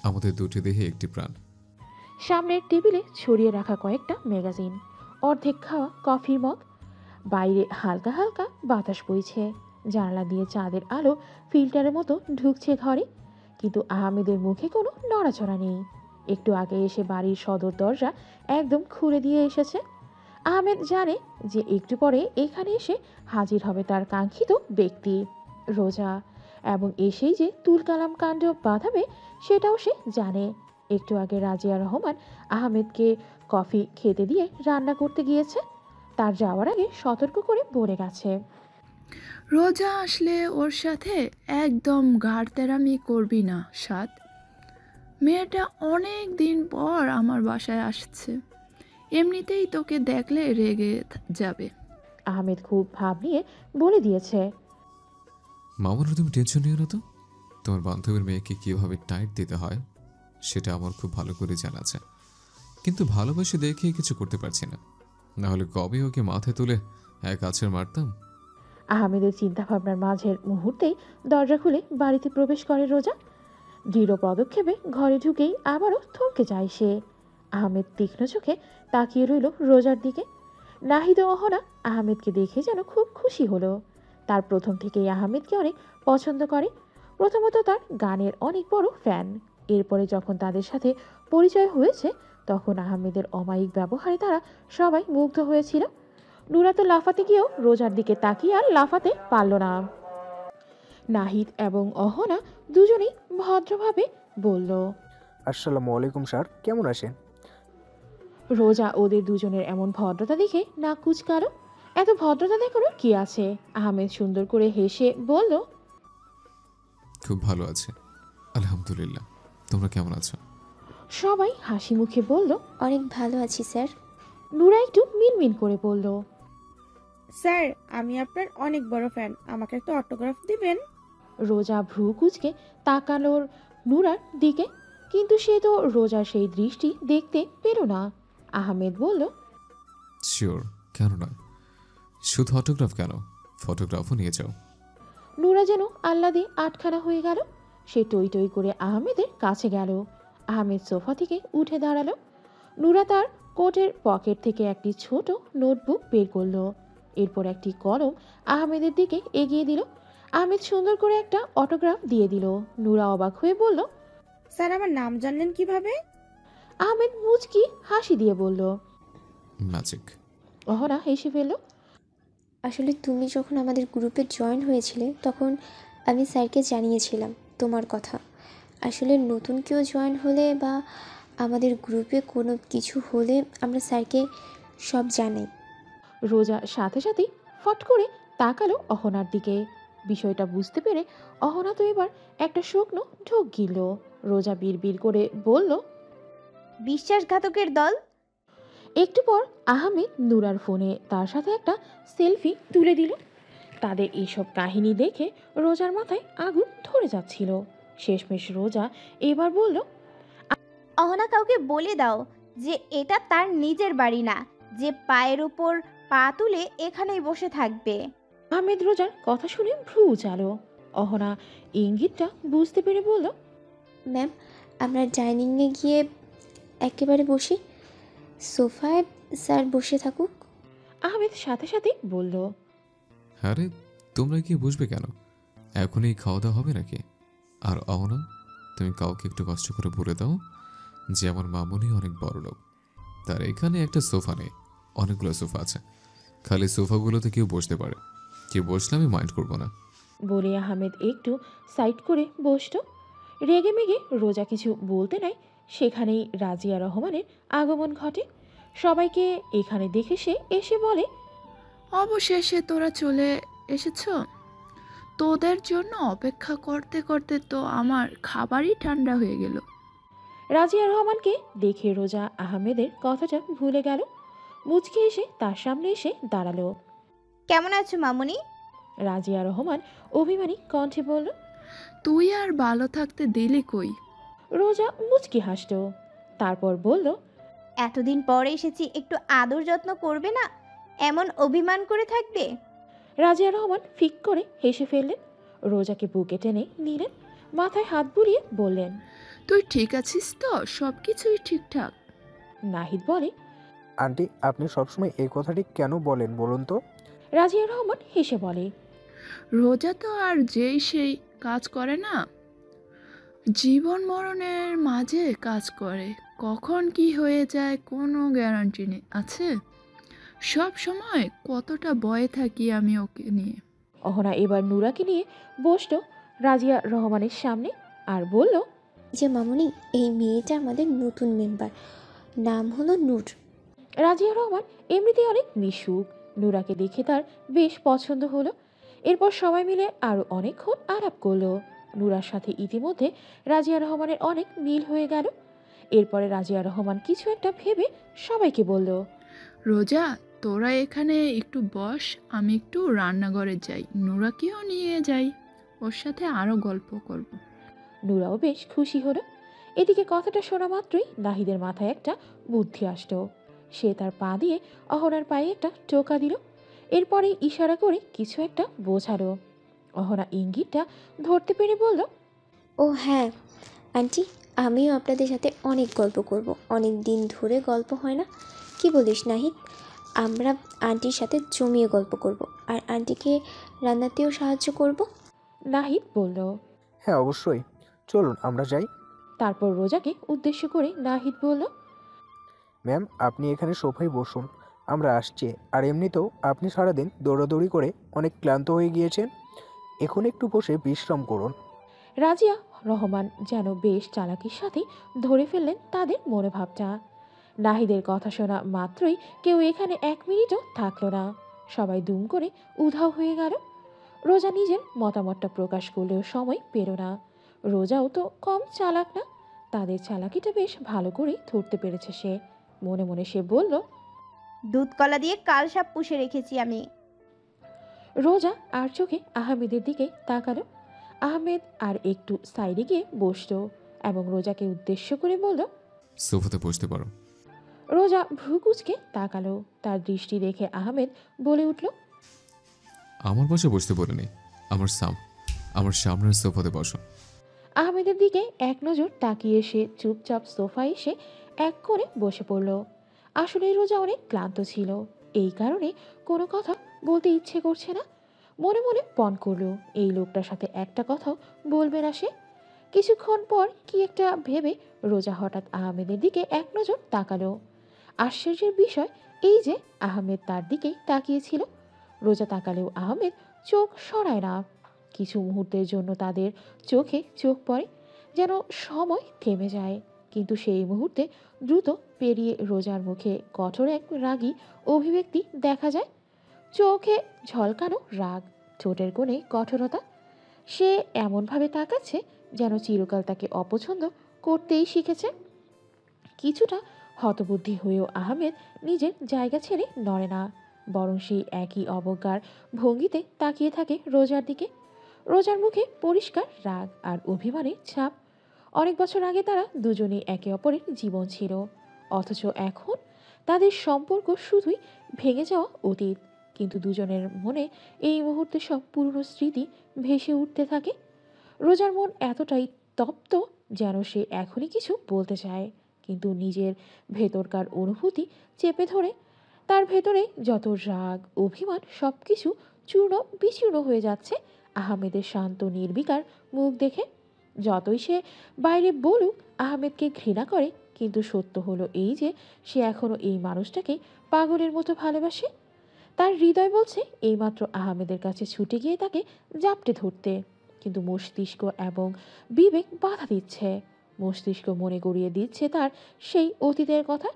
আমাদের দুটি দেহে একটি প্রাণ। সামনের টেবিলে ছড়িয়ে রাখা কয়েকটা ম্যাগাজিন, অর্ধেক খাওয়া কফির মগ, বাইরে হালকা হালকা বাতাস বইছে, জানালা দিয়ে চাঁদের আলো ফিল্টারের মতো ঢুকছে ঘরে। কিন্তু আহমেদের মুখে কোনো নড়াচড়া নেই। একটু আগে এসে বাড়ির সদর দরজা একদম খুলে দিয়ে এসেছে। আহমেদ জানে যে একটু পরে এখানে এসে হাজির হবে তার কাঙ্ক্ষিত ব্যক্তি রোজা, এবং এসেই যে তুলকালাম কাণ্ড বাঁধাবে সেটাও সে জানে। একটু আগে রাজিয়া রহমান আহমেদকে কফি খেতে দিয়ে রান্না করতে গিয়েছে। তার যাওয়ার আগে সতর্ক করে বলে গেছে, রোজা আসলে ওর সাথে একদম ঘাড়তেরামি করবি না সাত। মেয়েটা অনেক দিন পর আমার বাসায় আসছে, এমনিতেই তোকে দেখলে রেগে যাবে। আহমেদ খুব ভাব নিয়ে বলে দিয়েছে, মামুনি তুমি টেনশন নিও না তো। তোমার বান্ধবীর মেয়েকে কীভাবে টাইট দিতে হয় সেটা আমার খুব ভালো করে জানা আছে, কিন্তু ভালোবাসে দেখে কিছু করতে পারছি না, নাহলে কবে ওকে মাথায় তুলে এক আছাড় মারতাম। আহমেদের চিন্তাভাবনার মাঝের মুহূর্তেই দরজা খুলে বাড়িতে প্রবেশ করে রোজা। দৃঢ় পদক্ষেপে ঘরে ঢুকেই আবারও থমকে যায় সে। আহমেদ তীক্ষ্ণ চোখে তাকিয়ে রইল রোজার দিকে। নাহিদ ও অহনা আহমেদকে দেখে যেন খুব খুশি হলো। তার প্রথম থেকেই আহমেদকে অনেক পছন্দ করে। প্রথমত তার গানের অনেক বড় ফ্যান। এরপরে যখন তাদের সাথে পরিচয় হয়েছে তখন আহমেদের অমায়িক ব্যবহারে তারা সবাই মুগ্ধ হয়েছিল। নুরা তো লাফাতে গিয়েও রোজার দিকে তাকিয়ে আর লাফাতে পারল না। নাহিদ এবং অহনা দুজনেই ভদ্রভাবে বলল, আসসালামু আলাইকুম স্যার, কেমন আছেন? রোজা ওদের দুজনের এমন ভদ্রতা দেখে না কুচকালো। এত ভদ্রতা দেখানোর কি আছে? আহমেদ সুন্দর করে হেসে বলল, খুব ভালো আছে আলহামদুলিল্লাহ, তোমরা কেমন আছো? সবাই হাসি মুখে বলল, অনেক ভালো আছি স্যার। নুরা একটু মিনমিন করে বলল, স্যার আমি আপনার অনেক বড় ফ্যান, আমাকে একটা অটোগ্রাফ দিবেন? রোজা ভ্রু কুচকে তাকালোর নুরার দিকে, কিন্তু সে তো রোজার সেই দৃষ্টি দেখতে পেল না। আহমেদ বলল, শিওর, কেন নয়, শুধু অটোগ্রাফ কেন, ফটোগ্রাফও নিয়ে যাও। নুরা যেন আহ্লাদে আটখানা হয়ে গেল। সে টই টই করে আহমেদের কাছে গেল। আহমেদ সোফা থেকে উঠে দাঁড়ালো। নুরা তার কোটের পকেট থেকে একটি ছোট নোটবুক বের করলো। এরপর একটি কলম আহমেদের দিকে এগিয়ে দিল। আহমেদ সুন্দর করে একটা অটোগ্রাফ দিয়ে দিল। নুরা অবাক হয়ে বলল, স্যার আমার নাম জানলেন কিভাবে? আহমেদ মুচকি হাসি দিয়ে বলল, ম্যাজিক। অহনা হেসে ফেলল। আসলে তুমি যখন আমাদের গ্রুপে জয়েন হয়েছিলে তখন আমি স্যারকে জানিয়েছিলাম তোমার কথা। আসলে নতুন কেউ জয়েন হলে বা আমাদের গ্রুপে কোনো কিছু হলে আমরা স্যারকে সব জানাই। রোজা সাথে সাথেই ফট করে তাকালো অহনার দিকে। বিষয়টা বুঝতে পেরে অহনা তো এবার একটা শুকনো ঢোক গিলল। রোজা বিড়বিড় করে বলল, বিশ্বাসঘাতকের দল। একটু পর আহমেদ নুরার ফোনে তার সাথে একটা সেলফি তুলে দিল। তাদের এইসব কাহিনী দেখে রোজার মাথায় আগুন ধরে যাচ্ছিল। শেষমেশ রোজা এবার বলল, অহনা কাউকে বলে দাও যে এটা তার নিজের বাড়ি না, যে পায়ের উপর পা তুলে এখানেই বসে থাকবে। আহমেদ রোজার কথা শুনে ভ্রু উচালো। অহনা ইঙ্গিতটা বুঝতে পেরে বলল, ম্যাম আমরা ডাইনিংয়ে গিয়ে একেবারে বসি, সোফায় স্যার বসে থাকুক। আহমেদ সাথে সাথে বলল, আরে তোমরা গিয়ে বুঝবে কেন, এখনই খাওয়া দাওয়া হবে নাকি? আর অহনা, তুমি কাউকে একটু কষ্ট করে বলে দাও যে আমার মামুনি অনেক বড় লোক, তার এখানে একটা সোফা নেই, অনেকগুলো সোফা আছে, খালি সোফাগুলোতে কেউ বসতে পারে, কেউ বসলে আমি মাইন্ড করবো না। বলে আহমেদ একটু সাইড করে বসল। রেগে মেগে রোজা কিছু বলতে নাই, সেখানেই রাজিয়া রহমানের আগমন ঘটে। সবাইকে এখানে দেখে সে এসে বলে, অবশেষে তোরা চলে এসেছ, তোদের জন্য অপেক্ষা করতে করতে তো আমার খাবারই ঠান্ডা হয়ে গেল। রাজিয়া রহমানকে দেখে রোজা আহমেদের কথাটা ভুলে গেল। মুচকি এসে তার সামনে এসে দাঁড়ালো। কেমন আছো মামুনি? রাজিয়া রহমান অভিমানী কণ্ঠে বলল। তুই আর ভালো থাকতে দিলি কই? রোজা মুচকি হাসল, তারপর বলল, এতদিন পরে এসেছি, একটু আদর যত্ন করবে না? এমন অভিমান করে থাকবে? রাজিয়া রহমান ফিক করে হেসে ফেললেন। রোজাকে বুকে টেনে নিলেন, মাথায় হাত বুলিয়ে বললেন, তুই ঠিক আছিস তো? সব কিছুই ঠিকঠাক? নাহিদ বলে। আন্টি, আপনি সবসময় এই কথাটি কেন বলেন বলুন তো? রাজিয়া রহমান হেসে বলে, রোজা তো আর যেই সেই কাজ করে না, জীবন মরণের মাঝে কাজ করে। কখন কি হয়ে যায় কোনো গ্যারান্টি নেই আছে। সব সময় কতটা ভয়ে থাকি আমি ওকে নিয়ে। অহনা এবার নুরাকে নিয়ে বসলো রাজিয়া রহমানের সামনে আর বলল, যে মামুনি, এই মেয়েটা আমাদের নতুন মেম্বার, নাম হলো নূর। রাজিয়া রহমান এমনিতেই অনেক মিশুক। নুরাকে দেখে তার বেশ পছন্দ হলো। এরপর সবাই মিলে আরও অনেকক্ষণ আলাপ করলো। নুরার সাথে ইতিমধ্যে রাজিয়া রহমানের অনেক মিল হয়ে গেল। এরপরে রাজিয়া রহমান কিছু একটা ভেবে সবাইকে বলল, রোজা, তোরা এখানে একটু বস, আমি একটু রান্নাঘরে যাই, নুরাকেও নিয়ে যাই, ওর সাথে আরও গল্প করব। নুরাও বেশ খুশি হলো। এদিকে কথাটা শোনা মাত্রই নাহিদের মাথায় একটা বুদ্ধি আসলো। সে তার পা দিয়ে অহনার পায়ে একটা টোকা দিল। এরপরে ইশারা করে কিছু একটা বোঝালো। অহনা ইঙ্গিতটা ধরতে পেরে বলল, ও হ্যাঁ আন্টি, আমিও আপনাদের সাথে অনেক গল্প করব। অনেক দিন ধরে গল্প হয় না, কি বলিস নাহিদ? আমরা আন্টির সাথে জমিয়ে গল্প করব, আর আন্টিকে রান্নাতেও সাহায্য করব। নাহিদ বলল। হ্যাঁ অবশ্যই, চলুন আমরা যাই। তারপর রোজাকে উদ্দেশ্য করে নাহিদ বলল, ম্যাম, আপনি এখানে সোফায় বসুন, আমরা আসছি। আর এমনিতেও আপনি সারাদিন দৌড়াদৌড়ি করে অনেক ক্লান্ত হয়ে গিয়েছেন, এখন একটু বসে বিশ্রাম করুন। রাজিয়া রহমান যেন বেশ চালাকির সাথে ধরে ফেললেন তাদের মনোভাবটা। নাহিদের কথা শোনা মাত্রই কেউ এখানে 1 মিনিটও থাকলো না। সবাই দুম করে উধাও হয়ে গেল। রোজা নিজের মতামতটা প্রকাশ করলেও সময় পেল না। রোজাও তো কম চালাক না, তাদের চালাকিটা বেশ ভালো করেই ধরতে পেরেছে সে। মনে মনে সে বলল, দুধ কলা দিয়ে কাল সাপ পুষে রেখেছি আমি। রোজা আর চোখে আহমেদের দিকে তাকালো। আহমেদ আর একটু সাইডে গিয়ে বসলো এবং রোজাকে উদ্দেশ্য করে বলল, সোফাতে বসতে পারো। রোজা ভ্রু কুঁচকে তাকালো। তার দৃষ্টি দেখে আহমেদ বলে উঠল, আমার পাশে বসতে বলিনি, আমার সামনের সোফাতে বসো। আহমেদের দিকে এক নজর তাকিয়ে সে চুপচাপ সোফায় এসে এক করে বসে পড়ল। আসলে রোজা অনেক ক্লান্ত ছিল, এই কারণে কোনো কথা বলতে ইচ্ছে করছে না। মনে মনে পণ করলো এই লোকটার সাথে একটা কথাও বলবে না সে। কিছুক্ষণ পর কি একটা ভেবে রোজা হঠাৎ আহমেদের দিকে এক নজর তাকালো। আশ্চর্যের বিষয় এই যে আহমেদ তার দিকেই তাকিয়েছিল। রোজা তাকালেও আহমেদ চোখ সরায় না। কিছু মুহূর্তের জন্য তাদের চোখে চোখ পড়ে, যেন সময় থেমে যায়। কিন্তু সেই মুহূর্তে দ্রুত পেরিয়ে রোজার মুখে কঠোর এক রাগী অভিব্যক্তি দেখা যায়। চোখে ঝলকানো রাগ, ঠোঁটের কোণে কঠোরতা। সে এমনভাবে তাকাচ্ছে যেন চিরকাল তাকে অপছন্দ করতেই শিখেছে। কিছুটা হতবুদ্ধি হয়েও আহমেদ নিজের জায়গা ছেড়ে নড়ে না, বরং সেই একই অবজ্ঞার ভঙ্গিতে তাকিয়ে থাকে রোজার দিকে। রোজার মুখে পরিষ্কার রাগ আর অভিমানের ছাপ। অনেক বছর আগে তারা দুজনেই একে অপরের জীবন ছিল, অথচ এখন তাদের সম্পর্ক শুধুই ভেঙে যাওয়া অতীত। কিন্তু দুজনের মনে এই মুহূর্তে সব পুরনো স্মৃতি ভেসে উঠতে থাকে। রোজার মন এতটাই তপ্ত যেন সে এখনই কিছু বলতে চায়, কিন্তু নিজের ভেতরকার অনুভূতি চেপে ধরে। তার ভেতরে যত রাগ অভিমান সব কিছু চূর্ণ বিচূর্ণ হয়ে যাচ্ছে আহমেদের শান্ত নির্বিকার মুখ দেখে। যতই সে বাইরে বলুক আহমেদকে ঘৃণা করে, কিন্তু সত্য হলো এই যে সে এখনও এই মানুষটাকে পাগলের মতো ভালোবাসে। তার হৃদয় বলছে এইমাত্র আহমেদের কাছে ছুটে গিয়ে তাকে জাপটে ধরতে, কিন্তু মস্তিষ্ক এবং বিবেক বাধা দিচ্ছে। মস্তিষ্ক মনে করিয়ে দিচ্ছে তার সেই অতীতের কথা,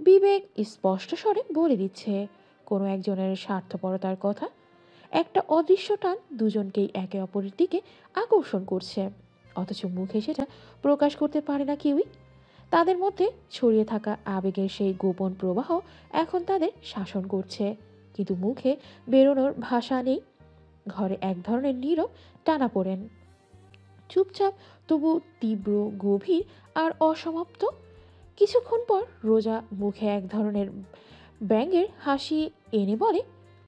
বিবেক স্পষ্ট স্বরে বলে দিচ্ছে কোনো একজনের স্বার্থপরতার কথা। একটা অদৃশ্য টান দুজনকেই একে অপরের দিকে আকর্ষণ করছে, অথচ মুখে সেটা প্রকাশ করতে পারে না কেউই। তাদের মধ্যে ছড়িয়ে থাকা আবেগের সেই গোপন প্রবাহ এখন তাদের শাসন করছে, কিন্তু মুখে বেরোনোর ভাষা নেই। ঘরে এক ধরনের নীরব টানাপোড়েন, চুপচাপ তবু তীব্র, গভীর আর অসমাপ্ত। কিছুক্ষণ পর রোজা মুখে এক ধরনের ব্যঙ্গের হাসি এনে বলে,